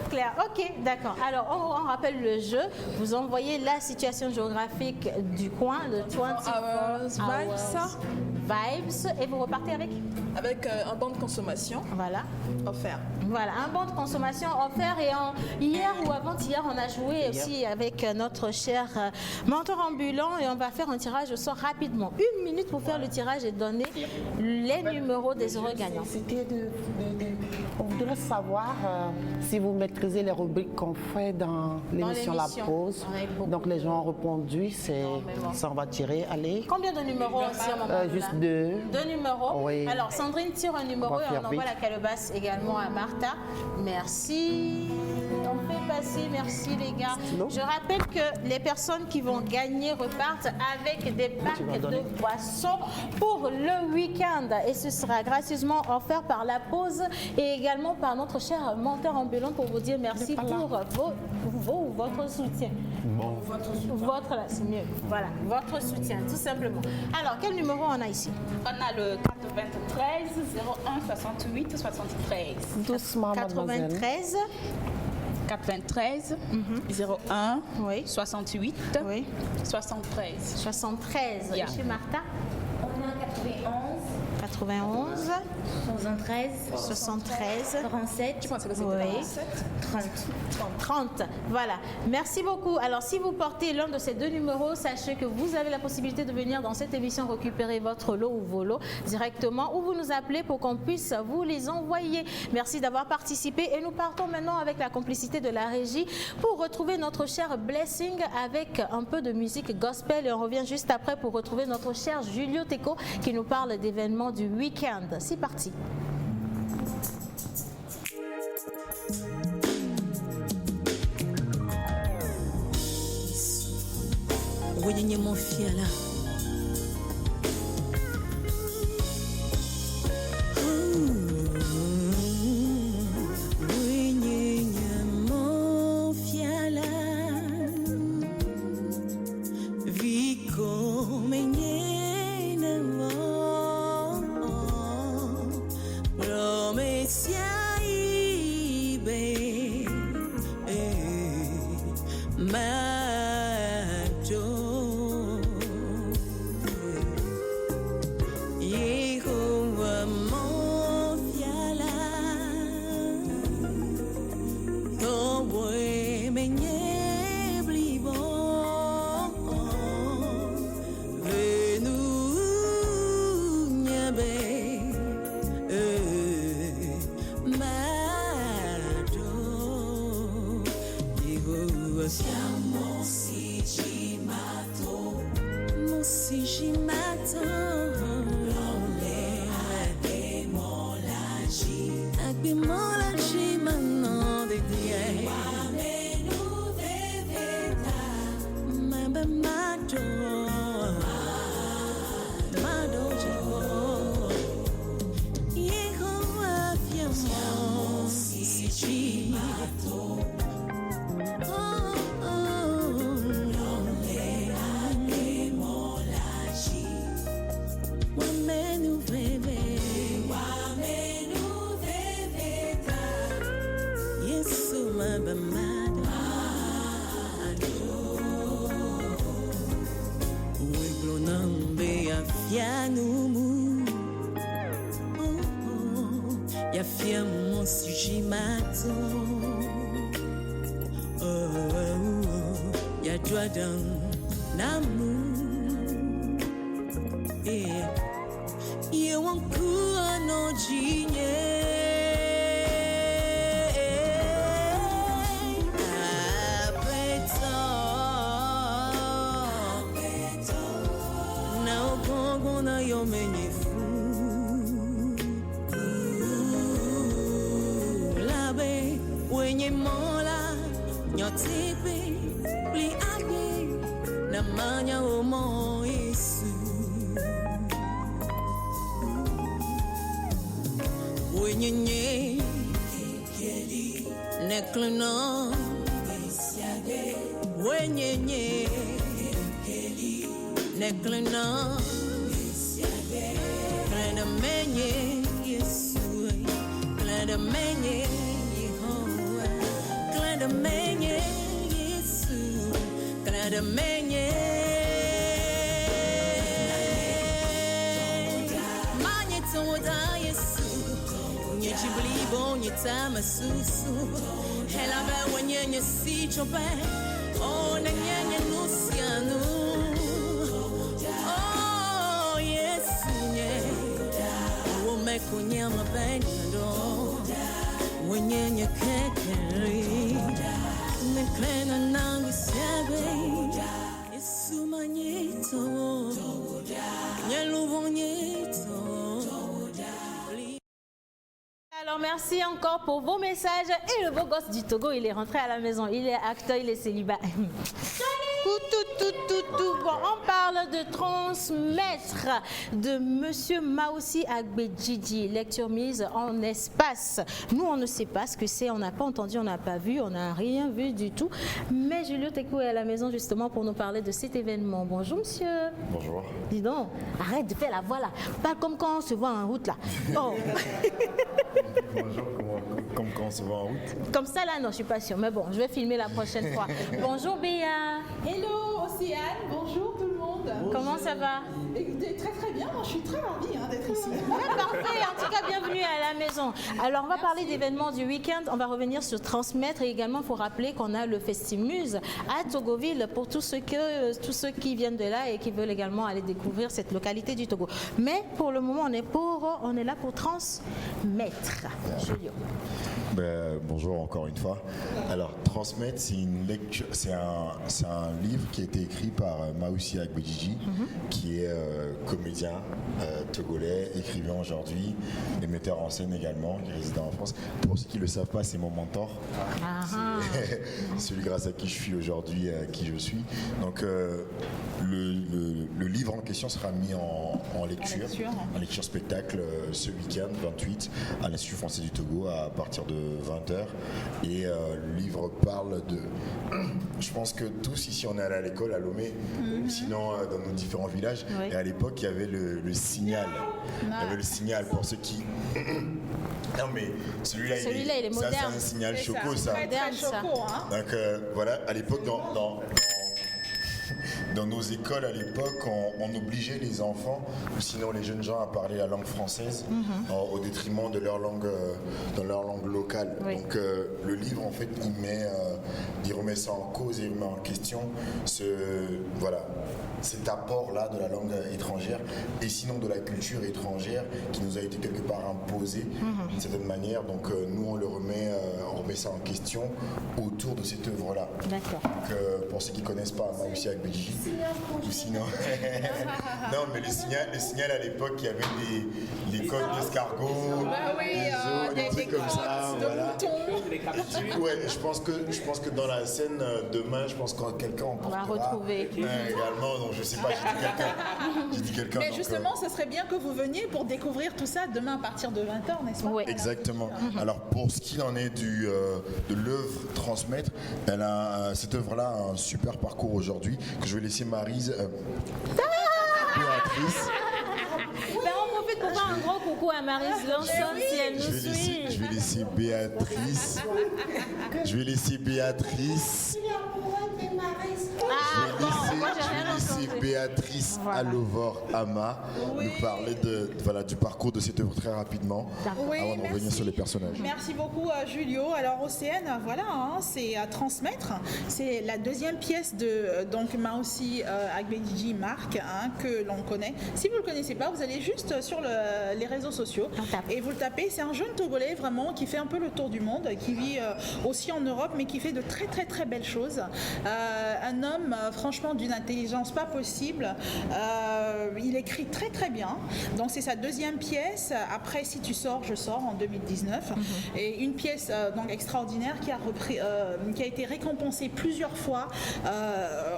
Claire, ok, d'accord. Alors, on rappelle le jeu. Vous envoyez la situation géographique du coin, le 24 Hours Vibes, et vous repartez avec un bon de consommation. Voilà. Offert. Voilà, un bon de consommation offert. Et hier ou avant-hier, on a joué aussi avec notre cher mentor ambulant et on va faire un tirage au sort rapidement. 1 minute pour faire le tirage et donner les numéros des heureux gagnants. On voudrait savoir si vous maîtrisez les rubriques qu'on fait dans l'émission La Pause. Donc les gens ont répondu, ça on va tirer. Allez. Combien de numéros aussi à un moment Juste 2. 2 numéros. Oui. Alors Sandrine tire un numéro et on envoie la calebasse également à Martha. Merci. On fait passer, merci les gars. Je rappelle que les personnes qui vont gagner repartent avec des packs de boissons pour le week-end. Et ce sera gracieusement offert par La Pause et également par notre cher menteur ambulant pour vous dire merci pour votre soutien. Bon. Votre là, c'est mieux. Voilà, votre soutien, tout simplement. Alors, quel numéro on a ici? On a le 93 01 68 73. Doucement, 93 93 01 68 73. 73. Yeah. Et chez Martha? On a 91. 73. 73. 47. Je pense que c'était 30. Voilà. Merci beaucoup. Alors, si vous portez l'un de ces 2 numéros, sachez que vous avez la possibilité de venir dans cette émission récupérer votre lot ou vos lots directement ou vous nous appelez pour qu'on puisse vous les envoyer. Merci d'avoir participé et nous partons maintenant avec la complicité de la régie pour retrouver notre cher Blessing avec un peu de musique gospel et on revient juste après pour retrouver notre cher Julio Teco qui nous parle d'événements du week-end. C'est parti. Wenye mofiala mon si j'y m'attends. Agbe mola j'y maintenant de dire. Mamba mado. Mado jibo. Yehovah fiamo si j'y m'attends. Ya fia mon sujet maton. Ya joie d'un amour. Et un coup à nos nyotipi li age na manya omo Yesu wenyenye nekleno wenyenye nekleno klena menye Yesu klena menye Kleda menye Yesu, kleda menye. Manye toda Yesu, nye chiblibo nye tamasusu. Hela be wenye nye si chope, o na nye nusianu. Oh Yesu nye, uome kunye mabendo. Wenye kekeri Meklena nangu sebe Yesu manyito Nyelu manyito. Alors merci encore pour vos messages. Et le beau gosse du Togo, il est rentré à la maison. Il est acteur, il est célibat. Tout. Bon, on parle de transmettre de Monsieur Maoussi Agbedjidji, lecture mise en espace. Nous, on ne sait pas ce que c'est, on n'a pas entendu, on n'a pas vu, on n'a rien vu du tout. Mais Julio Tekou est à la maison justement pour nous parler de cet événement. Bonjour monsieur. Bonjour. Dis donc, arrête de faire la voix là. Pas comme quand on se voit en route là. Oh. Bonjour, comme quand on se voit en route. Comme ça là, non, je suis pas sûre. Mais bon, je vais filmer la prochaine fois. Bonjour Béa. Hello Océane, bonjour tout le monde. Bonjour. Comment ça va? Écoutez, très bien, je suis très ravie d'être ici. Ouais, parfait, en tout cas bienvenue à la maison. Alors on va parler d'événements du week-end, on va revenir sur transmettre et également il faut rappeler qu'on a le Festimuse à Togoville pour tous ceux qui viennent de là et qui veulent également aller découvrir cette localité du Togo. Mais pour le moment on est là pour transmettre. Julio. Bonjour encore une fois. Alors transmettre, c'est une lecture, c'est un livre qui a été écrit par Maoussi Agbedjidji, qui est comédien togolais, écrivain aujourd'hui, et metteur en scène également, qui réside en France. Pour ceux qui ne le savent pas, c'est mon mentor. C'est celui grâce à qui je suis aujourd'hui, qui je suis. Donc le livre en question sera mis en lecture spectacle ce week-end 28 à l'Institut français du Togo à partir de 20h. Et le livre parle de... Je pense que tous ici on est allé à l'école à Lomé, sinon dans nos différents villages. Oui. Et à l'époque il y avait le signal. Il y avait le signal pour ceux qui... Non mais celui-là il est moderne. Ça c'est un signal choco ça. Très choco, hein. Donc voilà, à l'époque dans nos écoles à l'époque, on obligeait les enfants ou sinon les jeunes gens à parler la langue française au détriment de leur langue, locale. Oui. Donc le livre en fait il remet ça en cause et il remet en question cet apport-là de la langue étrangère et sinon de la culture étrangère qui nous a été quelque part imposée d'une certaine manière. Donc nous on remet ça en question autour de cette œuvre-là. D'accord. Donc pour ceux qui ne connaissent pas Maoussi avec Béji. Ou sinon. Non, mais le signal à l'époque, il y avait des codes d'escargot, des trucs comme ça. Voilà. Ouais, je pense que dans la scène demain, je pense que quelqu'un en portera. On va retrouver. Également, donc je sais pas, j'ai dit quelqu'un. Mais justement, ce serait bien que vous veniez pour découvrir tout ça demain à partir de 20h, n'est-ce pas? Oui. Exactement. Alors pour ce qu'il en est de l'œuvre Transmettre, cette œuvre-là a un super parcours aujourd'hui que je vais laisser Maryse, Béatrice. On profite pour faire un gros coucou à Maryse Lanson si elle nous suit. Je vais laisser Béatrice. Je vais laisser Béatrice Alovor Ama nous parler du parcours de cette œuvre très rapidement avant de revenir sur les personnages. Merci beaucoup Julio. Alors Océane, voilà, c'est à Transmettre. C'est la deuxième pièce de Maoussi Agbedji Marc que l'on connaît. Si vous ne le connaissez pas, vous allez juste sur les réseaux sociaux et vous le tapez. C'est un jeune Togolais vraiment qui fait un peu le tour du monde, qui vit aussi en Europe mais qui fait de très très très belles choses. Un homme franchement d'une intelligence pas possible. Il écrit très très bien. Donc c'est sa deuxième pièce. Après Si tu sors, je sors en 2019. Et une pièce donc extraordinaire qui a été récompensée plusieurs fois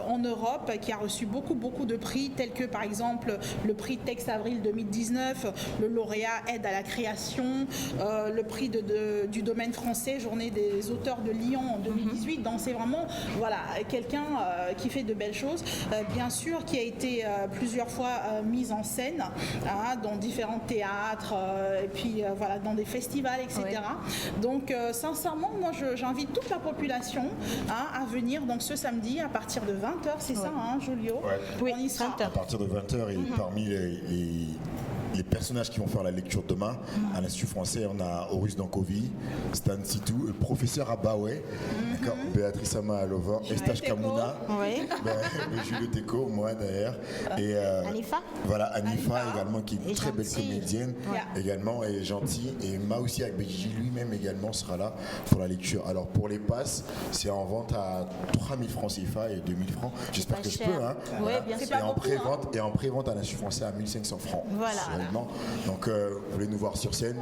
en Europe, qui a reçu beaucoup de prix tels que par exemple le prix Tex Avril 2019, le lauréat Aide à la création, le prix du domaine français, Journée des auteurs de Lyon en 2018. Donc c'est vraiment quelqu'un qui fait de belles choses, bien sûr, qui a été plusieurs fois mise en scène dans différents théâtres et puis dans des festivals, etc. Oui. Donc sincèrement, moi j'invite toute la population à venir donc ce samedi à partir de 20h, c'est ça, Julio? Oui, on y sera. À partir de 20h, et parmi les personnages qui vont faire la lecture demain, à l'Institut français, on a Horus Dankovi, Stan Sitou, le professeur Abaoué, Béatrice Ama Alovar, Estache Kamuna, Julio Teco, moi d'ailleurs, et Anifa. Voilà, Anifa également, qui est une très belle comédienne, également, et gentille, et Maoussi Agbedji lui-même également sera là pour la lecture. Alors pour les passes, c'est en vente à 3000 francs CFA et 2000 francs, j'espère que je peux, bien sûr. Et en prévente à l'Institut français à 1500 francs. Voilà. Donc, vous voulez nous voir sur scène?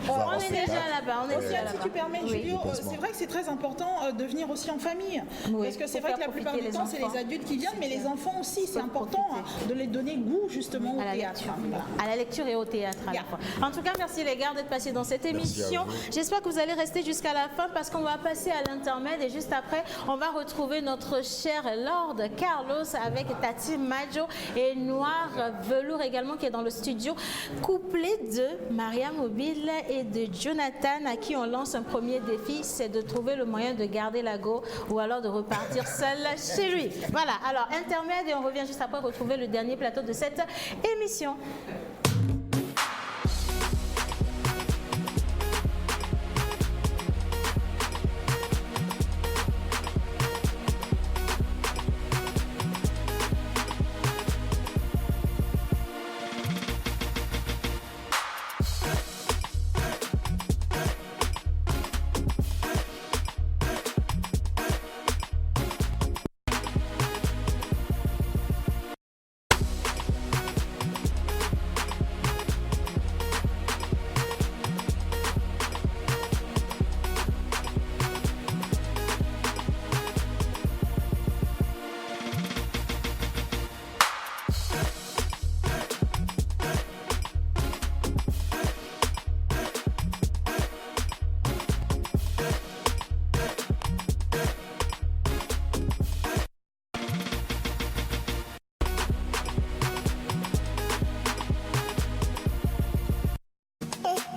On est déjà là-bas. Si tu permets, Julio, c'est vrai que c'est très important de venir aussi en famille. Parce que c'est vrai que la plupart du temps, c'est les adultes qui viennent, mais les enfants aussi, c'est important de les donner goût justement au théâtre. À la lecture et au théâtre à la fois. En tout cas, merci les gars d'être passés dans cette émission. J'espère que vous allez rester jusqu'à la fin parce qu'on va passer à l'intermède et juste après, on va retrouver notre cher Lord Carlos avec Tati Majo et Noir Velours également qui est dans le studio, couplé de Maria Mobile et de Jonathan à qui on lance un premier défi, c'est de trouver le moyen de garder la go ou alors de repartir seul chez lui. Voilà, alors intermède et on revient juste après retrouver le dernier plateau de cette émission.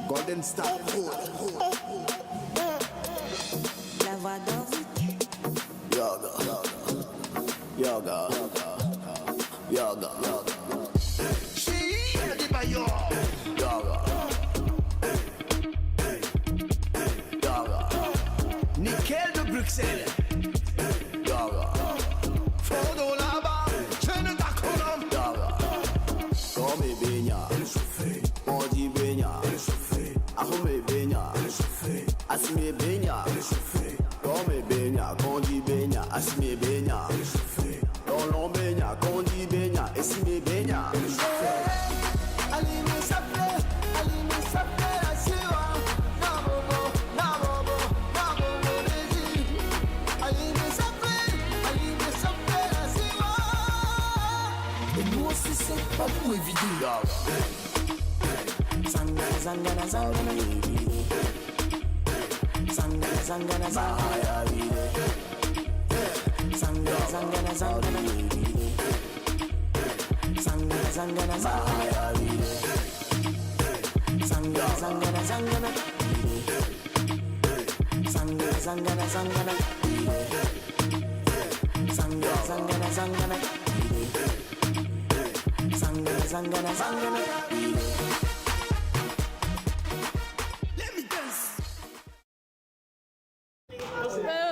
Golden Star. La voix d'Orzik. Yoga. Chérie, des bailleurs. Nickel de Bruxelles. Fodo là-bas, je ne t'accorde. Comme les baignards, on dit baignards. Arromé baignards, assimé baignards. Comme les baignards, on dit baignards, assimé baignards. Dans l'ombre. esse bebenha. Alime sape la siwa. Na bobo beji. Alime sape la siwa. Et nous aussi c'est pas tout évident. Zangana zangana zangana baby. Zangana zangana zangana baby. Zangana zangana zangana baby. Zangana zangana zangana baby. Zangana zangana zangana baby. Zangana zangana zangana baby. Zangana zangana zangana baby. Zangana zangana zangana baby.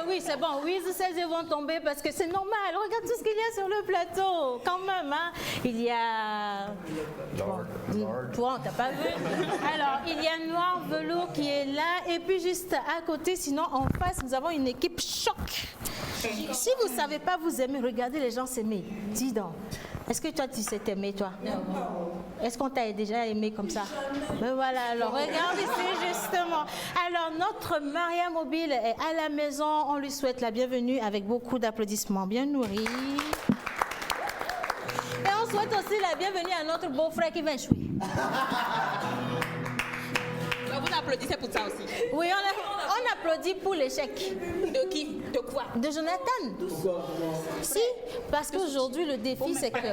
Oui, c'est bon. Oui, ces yeux vont tomber parce que c'est normal. Regarde tout ce qu'il y a sur le plateau. Quand même, hein. Il y a... Toi, on t'a pas vu. Alors, il y a Noir Velours qui est là. Et puis, juste à côté, sinon, en face, nous avons une équipe choc. Si vous ne savez pas vous aimer, regardez les gens s'aimer. Dis donc. Est-ce que toi, tu sais t'aimer, toi? Est-ce qu'on t'a déjà aimé comme ça? Ben voilà, alors regarde ici, justement. Alors, notre Maria Mobile est à la maison. On lui souhaite la bienvenue avec beaucoup d'applaudissements bien nourris. Et on souhaite aussi la bienvenue à notre beau-frère qui va échouer. Vous applaudissez pour ça aussi? Oui, on applaudit pour l'échec. De qui? De quoi? De Jonathan. Si, parce qu'aujourd'hui, le défi, c'est que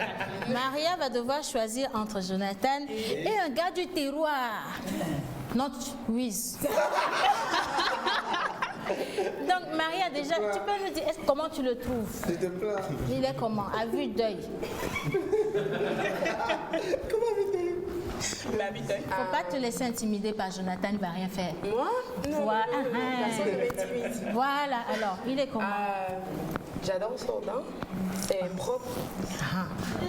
Maria va devoir choisir entre Jonathan et un gars du terroir. Not Wiz. Donc, Maria, déjà, tu peux nous dire comment tu le trouves? Je te plains. Il est comment? À vue d'œil. Comment à vue d'œil? Faut pas te laisser intimider par Jonathan, il va rien faire. Moi? Non. Voilà. Personne ne m'intimide. Voilà, alors, il est comment? J'adore son dent. C'est propre.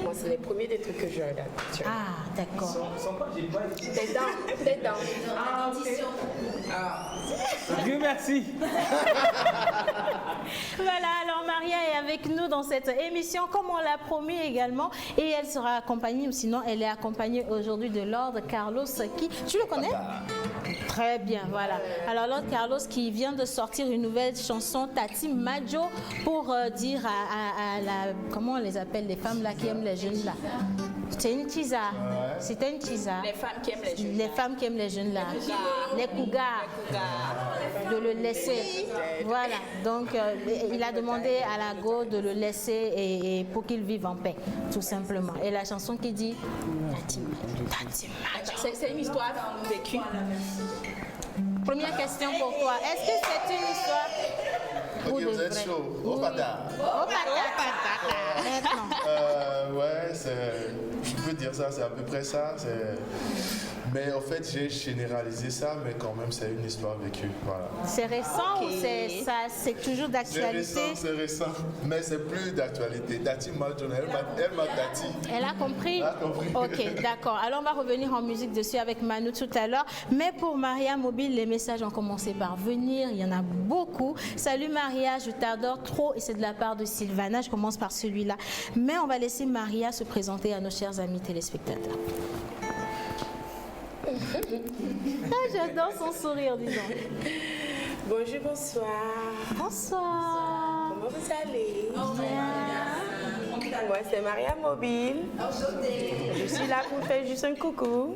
Moi, c'est les premiers des trucs que je regarde. Ah, d'accord. Tes dents. Ah, ok. Dieu merci. Voilà, alors Maria est avec nous dans cette émission, comme on l'a promis également, et elle sera accompagnée, ou sinon elle est accompagnée aujourd'hui de Lord Carlos qui... Tu le connais? Très bien, voilà. Alors Lord Carlos qui vient de sortir une nouvelle chanson, Tati Majo, pour dire à la... Comment on les appelle, les femmes là qui aiment les jeunes là? C'est une tisa. C'était une tisa. Les femmes qui aiment les jeunes. Les femmes qui aiment les jeunes là. Les cougars. De le laisser. Voilà. Donc, il a demandé à la go de le laisser et pour qu'il vive en paix, tout simplement. Et la chanson qui dit c'est une histoire vécue. Première question pour toi. Est-ce que c'est une histoire Ok, vous êtes chaud. Au patate. Maintenant. Ouais, je peux dire ça, c'est à peu près ça. Mais en fait, j'ai généralisé ça, mais quand même, c'est une histoire vécue. Voilà. C'est récent ou c'est toujours d'actualité? C'est récent, mais c'est plus d'actualité. Tati Majo, elle m'a tati. Elle a compris? Elle a compris. Ok, d'accord. Alors, on va revenir en musique dessus avec Manu tout à l'heure. Mais pour Maria Mobile, les messages ont commencé par venir. Il y en a beaucoup. Salut Maria, je t'adore trop. Et c'est de la part de Sylvana. Je commence par celui-là. Mais on va laisser Maria se présenter à nos chers amis téléspectateurs. Ah, j'adore son sourire, disons. Bonjour, bonsoir. Bonsoir. Comment vous allez? Moi, c'est Maria Mobile. Je suis là pour faire juste un coucou.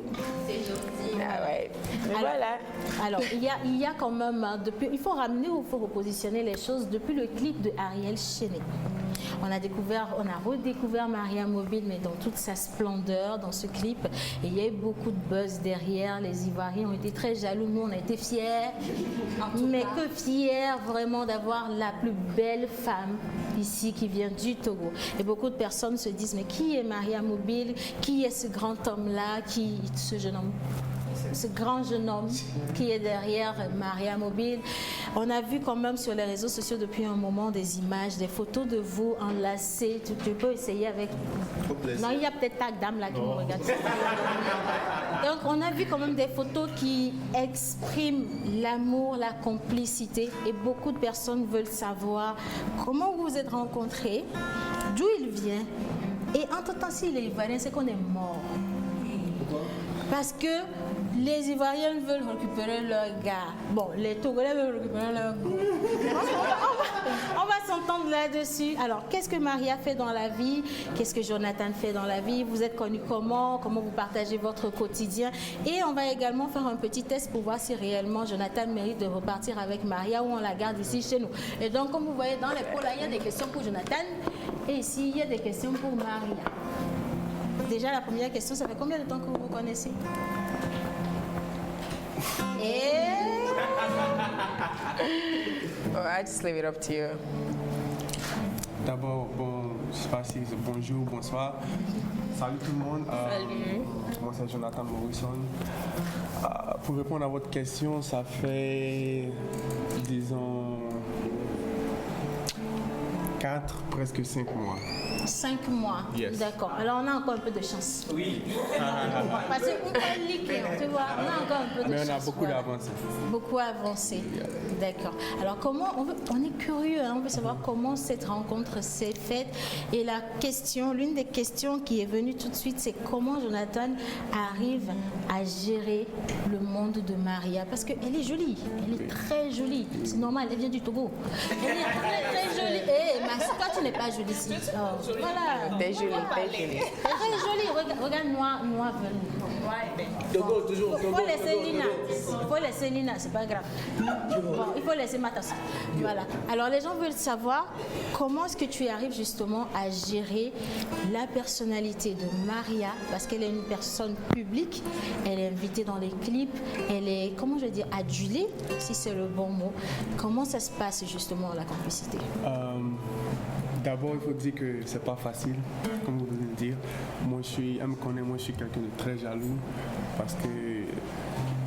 Ah ouais. Mais alors, voilà. Alors, il y a quand même, il faut ramener ou il faut repositionner les choses depuis le clip de Ariel Chenet. On a redécouvert Maria Mobile, mais dans toute sa splendeur dans ce clip. Et il y a eu beaucoup de buzz derrière. Les Ivoiriens ont été très jaloux. Nous, on a été fiers. Mais que fiers vraiment d'avoir la plus belle femme ici qui vient du Togo. Et beaucoup de personnes se disent, mais qui est Maria Mobile? Qui est ce grand homme-là? Ce jeune homme? Ce grand jeune homme qui est derrière Maria Mobile. On a vu quand même sur les réseaux sociaux depuis un moment des images, des photos de vous enlacés. Tu peux essayer avec... Non, il y a peut-être ta dame là qui me regarde. Donc on a vu quand même des photos qui expriment l'amour, la complicité. Et beaucoup de personnes veulent savoir comment vous vous êtes rencontrés, d'où il vient Et entre-temps, si les Ivoiriens, c'est qu'on est mort. Parce que les Ivoiriens veulent récupérer leur gars. Bon, les Togolais veulent récupérer leur gars. On va s'entendre là-dessus. Alors, qu'est-ce que Maria fait dans la vie? Qu'est-ce que Jonathan fait dans la vie? Vous êtes connus comment? Comment vous partagez votre quotidien? Et on va également faire un petit test pour voir si réellement Jonathan mérite de repartir avec Maria ou on la garde ici chez nous. Et donc, comme vous voyez dans les pots là, il y a des questions pour Jonathan et ici, il y a des questions pour Maria. Déjà, la première question, ça fait combien de temps que vous vous connaissez? I just leave it up to you. D'abord, bon, je sais pas si c'est bonjour, bonsoir. Salut tout le monde. Salut. Moi, c'est Jonathan Morrison. Pour répondre à votre question, ça fait, disons, 4, presque 5 mois. 5 mois. Yes. D'accord. Alors on a encore un peu de chance. Oui. Parce qu'on peut liquer, tu vois, on a encore un peu de chance. Mais on a beaucoup d'avancées. Beaucoup avancé. D'accord. Alors comment, on est curieux, hein, on veut savoir comment cette rencontre s'est faite. Et la question, l'une des questions qui est venue tout de suite, c'est comment Jonathan arrive à gérer le monde de Maria. Parce qu'elle est jolie, elle est très jolie. C'est normal, elle vient du Togo. Elle est très très jolie. Eh, mais toi tu n'es pas jolie ici. Oh. Voilà. T'es jolie, t'es jolie. Très jolie. Regarde noir velu. Togo, toujours. Il faut laisser Lina. Il faut laisser Lina, c'est pas grave. Bon, il faut laisser Matas. Voilà. Alors les gens veulent savoir comment est-ce que tu arrives justement à gérer la personnalité de Maria, parce qu'elle est une personne publique, elle est invitée dans les clips, elle est, comment je vais dire, adulée, si c'est le bon mot. Comment ça se passe justement la complicité? D'abord, il faut dire que c'est pas facile, comme vous venez de dire. Moi, elle me connaît, moi, je suis quelqu'un de très jaloux parce que,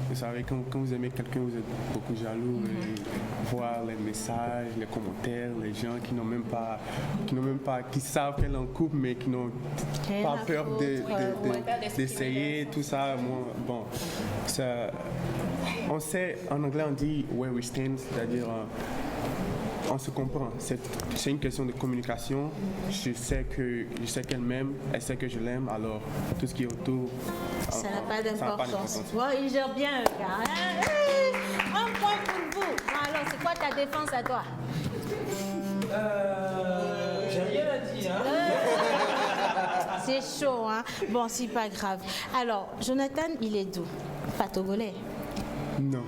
vous savez, quand vous aimez quelqu'un, vous êtes beaucoup jaloux. Et voir les messages, les commentaires, les gens qui n'ont même pas, qui savent qu'elle est en couple, mais qui n'ont pas peur d'essayer, tout ça. Moi, bon, ça, on sait, en anglais, on dit where we stand, c'est-à-dire. On se comprend. C'est une question de communication. Je sais qu'elle m'aime, elle sait que je l'aime, alors tout ce qui est autour. Ça n'a pas d'importance. Bon, il gère bien le gars. Un point pour vous. Bon, alors, c'est quoi ta défense à toi? J'ai rien à dire. Hein? C'est chaud, hein? Bon, c'est pas grave. Alors, Jonathan, il est d'où? Pas togolais? Non.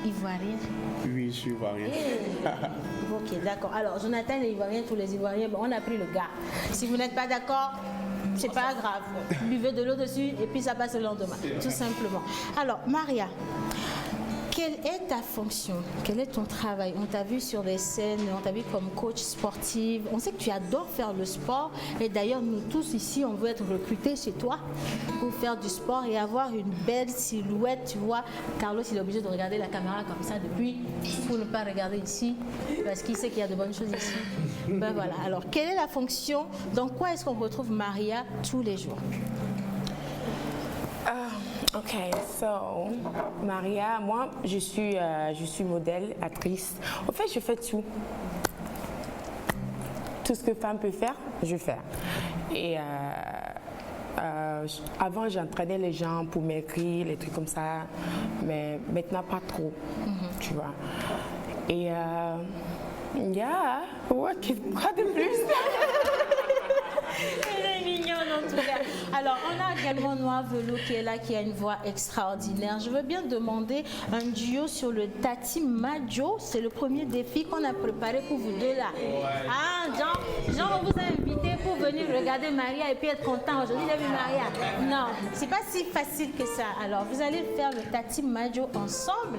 Ivoirien? Oui, je suis ivoirien. Ok, d'accord. Alors, Jonathan est ivoirien, tous les Ivoiriens, bon, on a pris le gars. Si vous n'êtes pas d'accord, c'est pas grave. Buvez de l'eau dessus et puis ça passe le lendemain, tout simplement. Alors, Maria, quelle est ta fonction? Quel est ton travail? On t'a vu sur des scènes, on t'a vu comme coach sportive. On sait que tu adores faire le sport. Et d'ailleurs, nous tous ici, on veut être recrutés chez toi pour faire du sport et avoir une belle silhouette, tu vois. Carlos, il est obligé de regarder la caméra comme ça depuis pour ne pas regarder ici parce qu'il sait qu'il y a de bonnes choses ici. Ben voilà. Alors, quelle est la fonction? Dans quoi est-ce qu'on retrouve Maria tous les jours? Ok, so Maria, moi je suis modèle, actrice. En fait, je fais tout. Tout ce que femme peut faire, je fais. Et avant, j'entraînais les gens pour m'écrire, les trucs comme ça, mais maintenant pas trop, tu vois. Et quoi de plus? Elle est mignonne en tout cas. Alors, on a également Noir Velou qui est là, qui a une voix extraordinaire. Je veux bien demander un duo sur le Tati Majo. C'est le premier défi qu'on a préparé pour vous deux là. Ah, Jean, on vous a invité pour venir regarder Maria et puis être content. Aujourd'hui, il a vu Maria. Non, c'est pas si facile que ça. Alors, vous allez faire le Tati Majo ensemble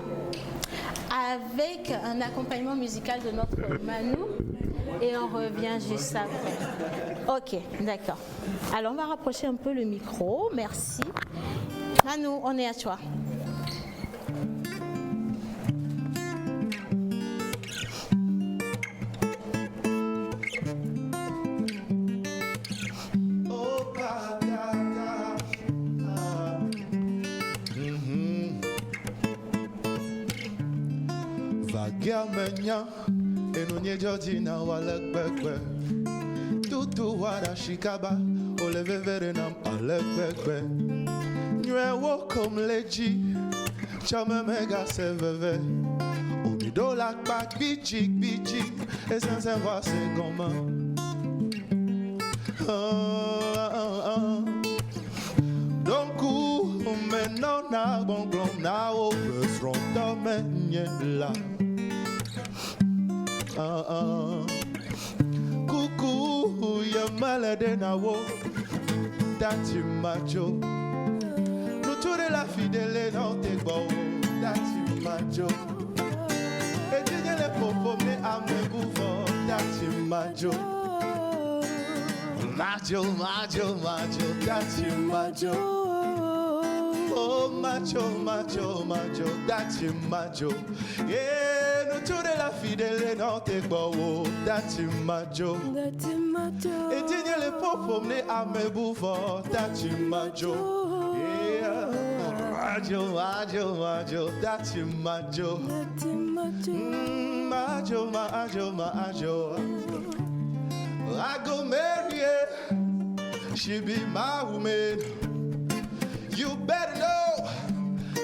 avec un accompagnement musical de notre Manu. Et on revient juste après. Ok, d'accord. Alors, on va rapprocher un peu le micro. Merci. Manu, on est à toi. Vagamenya. Enonye Georgina wala gbegbe. Tout tu wada shikaba, oleve verenam alekbekbe. Nywewo kom leji, chame mega seveve. Omido lak bak bijik, et sans savoir c'est comment. Donc maintenant na bon glom na overthrown domenye la. Coucou, ya malade na wo, dati majo. Nous tous la fidèle dans tes beaux, dati majo. Et tu n'es les popos mais à me bouffer, dati majo. Majo, majo, majo, dati majo. Oh majo, majo, majo, dati majo. Yeah, nous tous la fidèle dans tes beaux, dati majo. Et tu n'es les popos mais à me bouffer, dati majo. Yeah, majo, majo, majo, dati majo. Majo, majo, majo. I go marry her, she be my woman. You better know,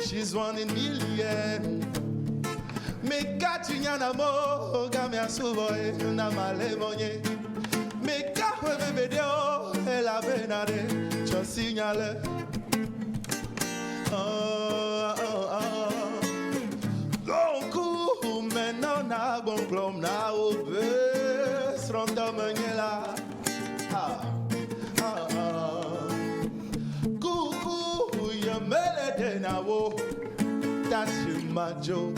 she's 1 in a million. Me katinyana mo, gamia suboy, na malemonye. Me kahwe bebedeo, ela benade, cho signale. Lonku, maintenant na bon plom na obe, sronda menyela. Coucou, ya melede na wo, dati majo.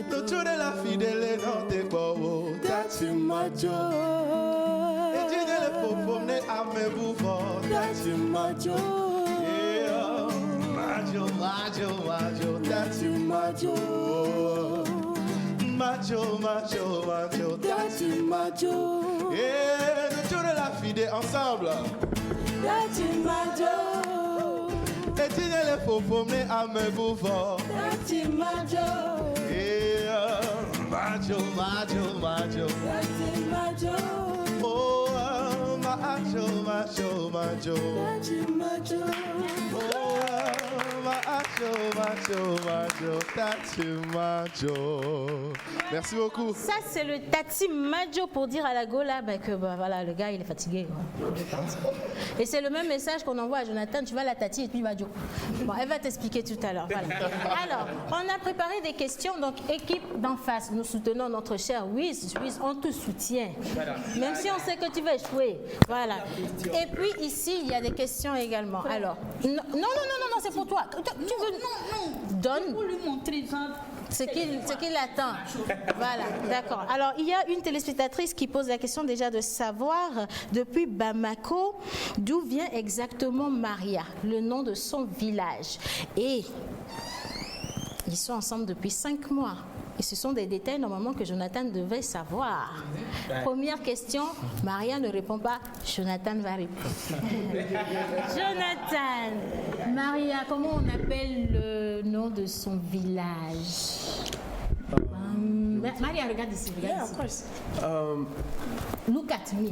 No tu de la fidèle non te bowo, dati majo. Et tu ne le popo ne ame boufo, dati majo. Yeah, majo, majo, majo, dati majo. Majo, majo, majo, dati majo. Yeah, nous tous la fidèle ensemble. Dati majo. Et tu ne le popo ne ame boufo, dati majo. Yeah, majo, majo, majo, dati majo. Oh, majo, majo, majo, dati majo. Oh, majo, majo, majo, dati majo. Merci beaucoup. Ça, c'est le Tati Majo pour dire à la Gola que voilà, le gars, il est fatigué. Et c'est le même message qu'on envoie à Jonathan. Tu vas la Tati et puis Majo. Bon, elle va t'expliquer tout à l'heure. Voilà. Alors, on a préparé des questions. Donc, équipe d'en face, nous soutenons notre cher Wiz. Wiz, on te soutient. Voilà. Même si on sait que tu vas échouer. Voilà. Et puis, ici, il y a des questions également. Alors, non, c'est pour toi. Tu veux... Non. Donne. Pour lui montrer, ce qu'il attend. Voilà, d'accord. Alors, il y a une téléspectatrice qui pose la question déjà de savoir, depuis Bamako, d'où vient exactement Maria, le nom de son village. Et ils sont ensemble depuis 5 mois. Et ce sont des détails normalement que Jonathan devait savoir. Première question, Maria ne répond pas, Jonathan va répondre. Jonathan, Maria, comment on appelle le nom de son village? Maria, regarde ici, regarde ici. Of course. Look at me.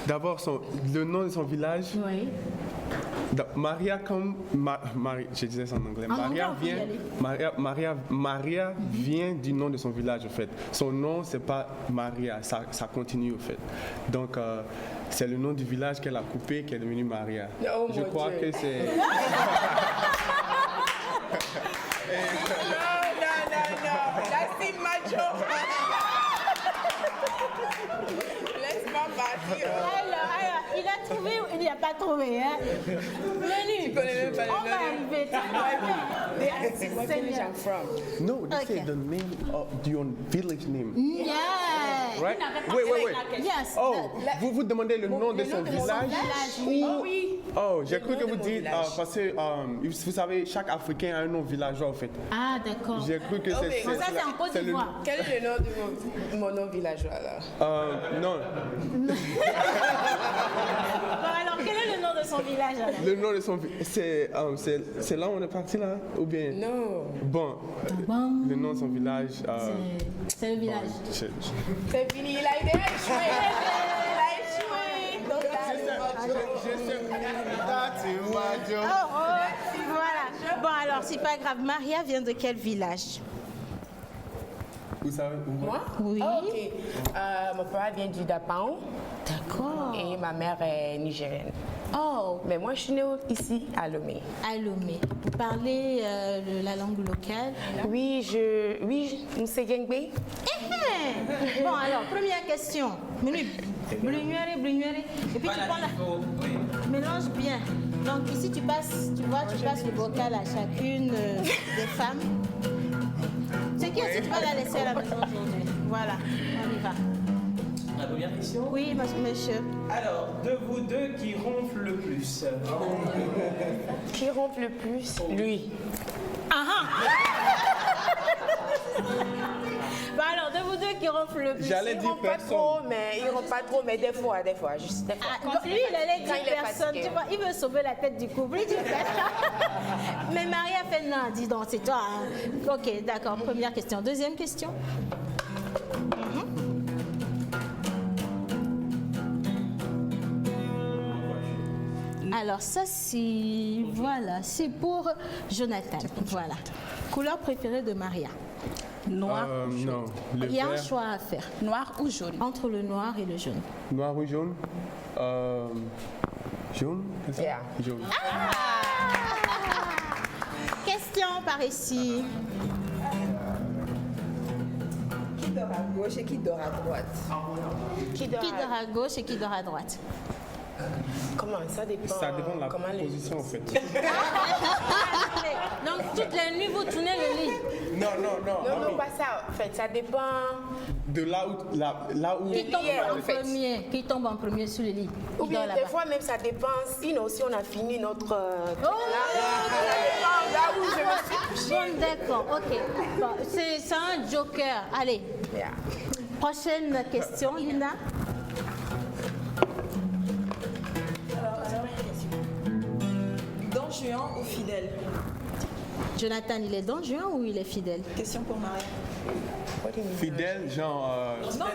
D'abord, le nom de son village. Oui. Maria, comme je disais ça en anglais. Maria vient du nom de son village, en fait. Son nom, c'est pas Maria, ça continue, en fait. Donc, c'est le nom du village qu'elle a coupé qui est devenu Maria. Oh, je crois que c'est. Non. That's macho. Laisse-moi partir. Alors, il a trouvé ou il n'y a pas trouvé, hein? Menu, on va arriver. No, this is the name of your village name. Yes. right? Il n'avait pas Oui. fait la question. Oh, Yes. vous demandez le nom de son village? Oui. Ou- Oui. Oh, j'ai cru Le que nom vous de mon dites, village. parce que vous savez, chaque Africain a un nom villageois en fait. Ah, d'accord. J'ai cru que Bon, c'est... ça, c'est en Côte d'Ivoire. Quel est le nom de mon nom villageois là? Non. Bon, alors, quel est le nom de son village alors? Le nom de son village, c'est là où on est parti là? Ou bien? Non. Bon, le nom de son village... C'est le village. C'est fini, il a échoué. Voilà. Bon, alors, c'est pas grave. Maria vient de quel village? Vous savez où? Moi? Oui. Oh, ok. Mon père vient du Dapao. D'accord. Et ma mère est nigérienne. Oh. Mais moi, je suis née ici, à Lomé. À Lomé. Vous parlez la langue locale? Oui, nous c'est Gengbe. Bon, alors, première question. Blugnuere. Et puis tu prends la... Mélange bien. Donc ici, tu passes le vocal à chacune des femmes. C'est qui aussi tu vas la laisser à la maison aujourd'hui? Voilà, on y va. La première question? Oui, monsieur. Alors, de vous deux, qui ronfle le plus? Qui ronfle le plus? Lui. Bon, alors, de vous deux qui ronfle le plus? J'allais dire personne. Il ronfle pas trop, mais des fois, juste des fois. Donc, lui, il allait Quand dire il est personne. fatigué. Tu vois, il veut sauver la tête du couple. Il dit personne. Mais Marie a fait non, dis donc, c'est toi. Hein. Ok, d'accord. Première question. Deuxième question. Alors ça c'est c'est pour Jonathan. Voilà. Couleur préférée de Maria? Noir ou jaune? Non, le Il y a un vert. choix à faire. Noir ou jaune? Entre le noir et le jaune. Noir ou jaune? Jaune, c'est ça? Yeah. Jaune. Question par ici. Qui dort à gauche et qui dort à droite? Qui dort à gauche et qui dort à droite? Comment ça dépend? Ça dépend de la comment les- position en fait. Donc toutes les nuits vous tournez le lit. Non. Non, pas ça. En fait, ça dépend. De là où Qui tombe Hier, en en fait. premier? Qui tombe en premier sur le lit? Ou Qui bien dort des là-bas? fois même ça dépend. Sinon, si on a fini notre. Oh, là où je me suis Bon, d'accord, ok. Bon, c'est un joker. Allez. Yeah. Prochaine question, Lina. Don Juan ou fidèle? Jonathan, il est don Juan ou il est fidèle? Question pour Maria. fidèle, genre. Non,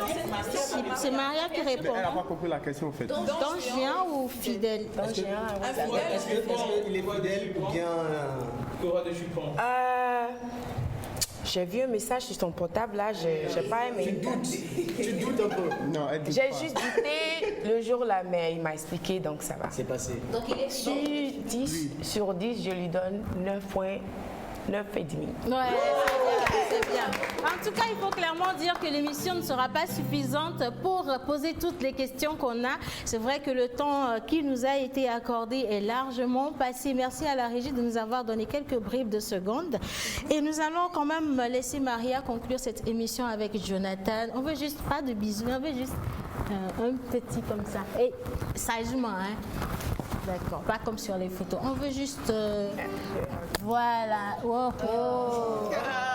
C'est Maria qui répond. Elle n'a pas compris la question en fait. Don Juan ou fidèle? Est-ce qu'il est fidèle ou bien... Cora de jupon. J'ai vu un message sur son portable là, j'ai pas aimé. Tu doutes un peu? Non, elle doute J'ai pas. juste douté le jour là, mais il m'a expliqué donc ça va. C'est passé. Donc il est Sur 10, sur 10, je lui donne 9,5. Ouais, c'est bien. En tout cas, il faut clairement dire que l'émission ne sera pas suffisante pour poser toutes les questions qu'on a. C'est vrai que le temps qui nous a été accordé est largement passé. Merci à la régie de nous avoir donné quelques bribes de secondes. Et nous allons quand même laisser Maria conclure cette émission avec Jonathan. On veut juste pas de bisous, on veut juste un petit comme ça. Et sagement, hein. D'accord, pas comme sur les photos. On veut juste... voilà. Oh, oh.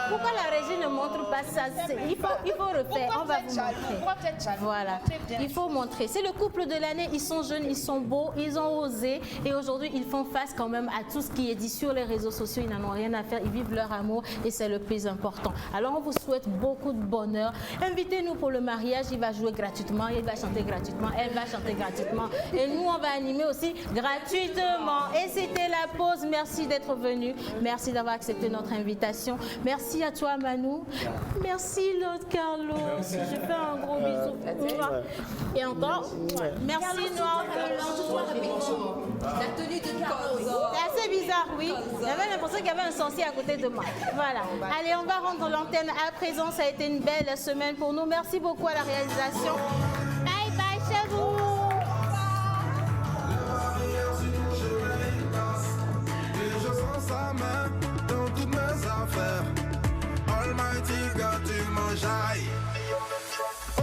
Pourquoi la régie ne montre pas ça? Il faut refaire. On va vous montrer. Voilà. Il faut montrer. C'est le couple de l'année. Ils sont jeunes, ils sont beaux, ils ont osé. Et aujourd'hui, ils font face quand même à tout ce qui est dit sur les réseaux sociaux. Ils n'en ont rien à faire. Ils vivent leur amour et c'est le plus important. Alors, on vous souhaite beaucoup de bonheur. Invitez-nous pour le mariage. Il va jouer gratuitement. Il va chanter gratuitement. Elle va chanter gratuitement. Et nous, on va animer aussi gratuitement. Et c'était la pause. Merci d'être venu. Merci d'avoir accepté notre invitation. Merci à toi, Manu. Merci, l'autre Carlos. Je fais un gros bisou. Et encore, merci, Noir. La tenue de Carlos. C'est assez bizarre, oui. J'avais l'impression qu'il y avait un sorcier à côté de moi. Voilà. Allez, on va rendre l'antenne à présent. Ça a été une belle semaine pour nous. Merci beaucoup à la réalisation. Bye bye chez vous. Je sens sa main dans toutes mes affaires. Almighty God, tu m'enjailles. Oh,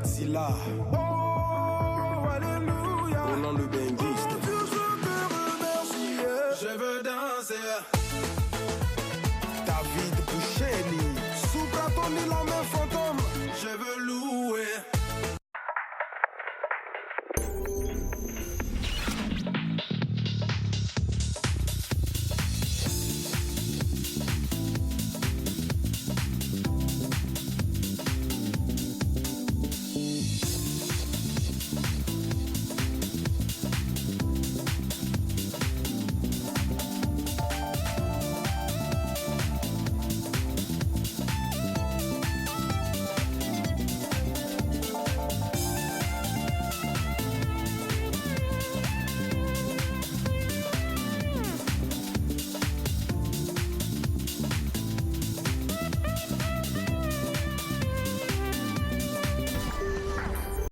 Godzilla.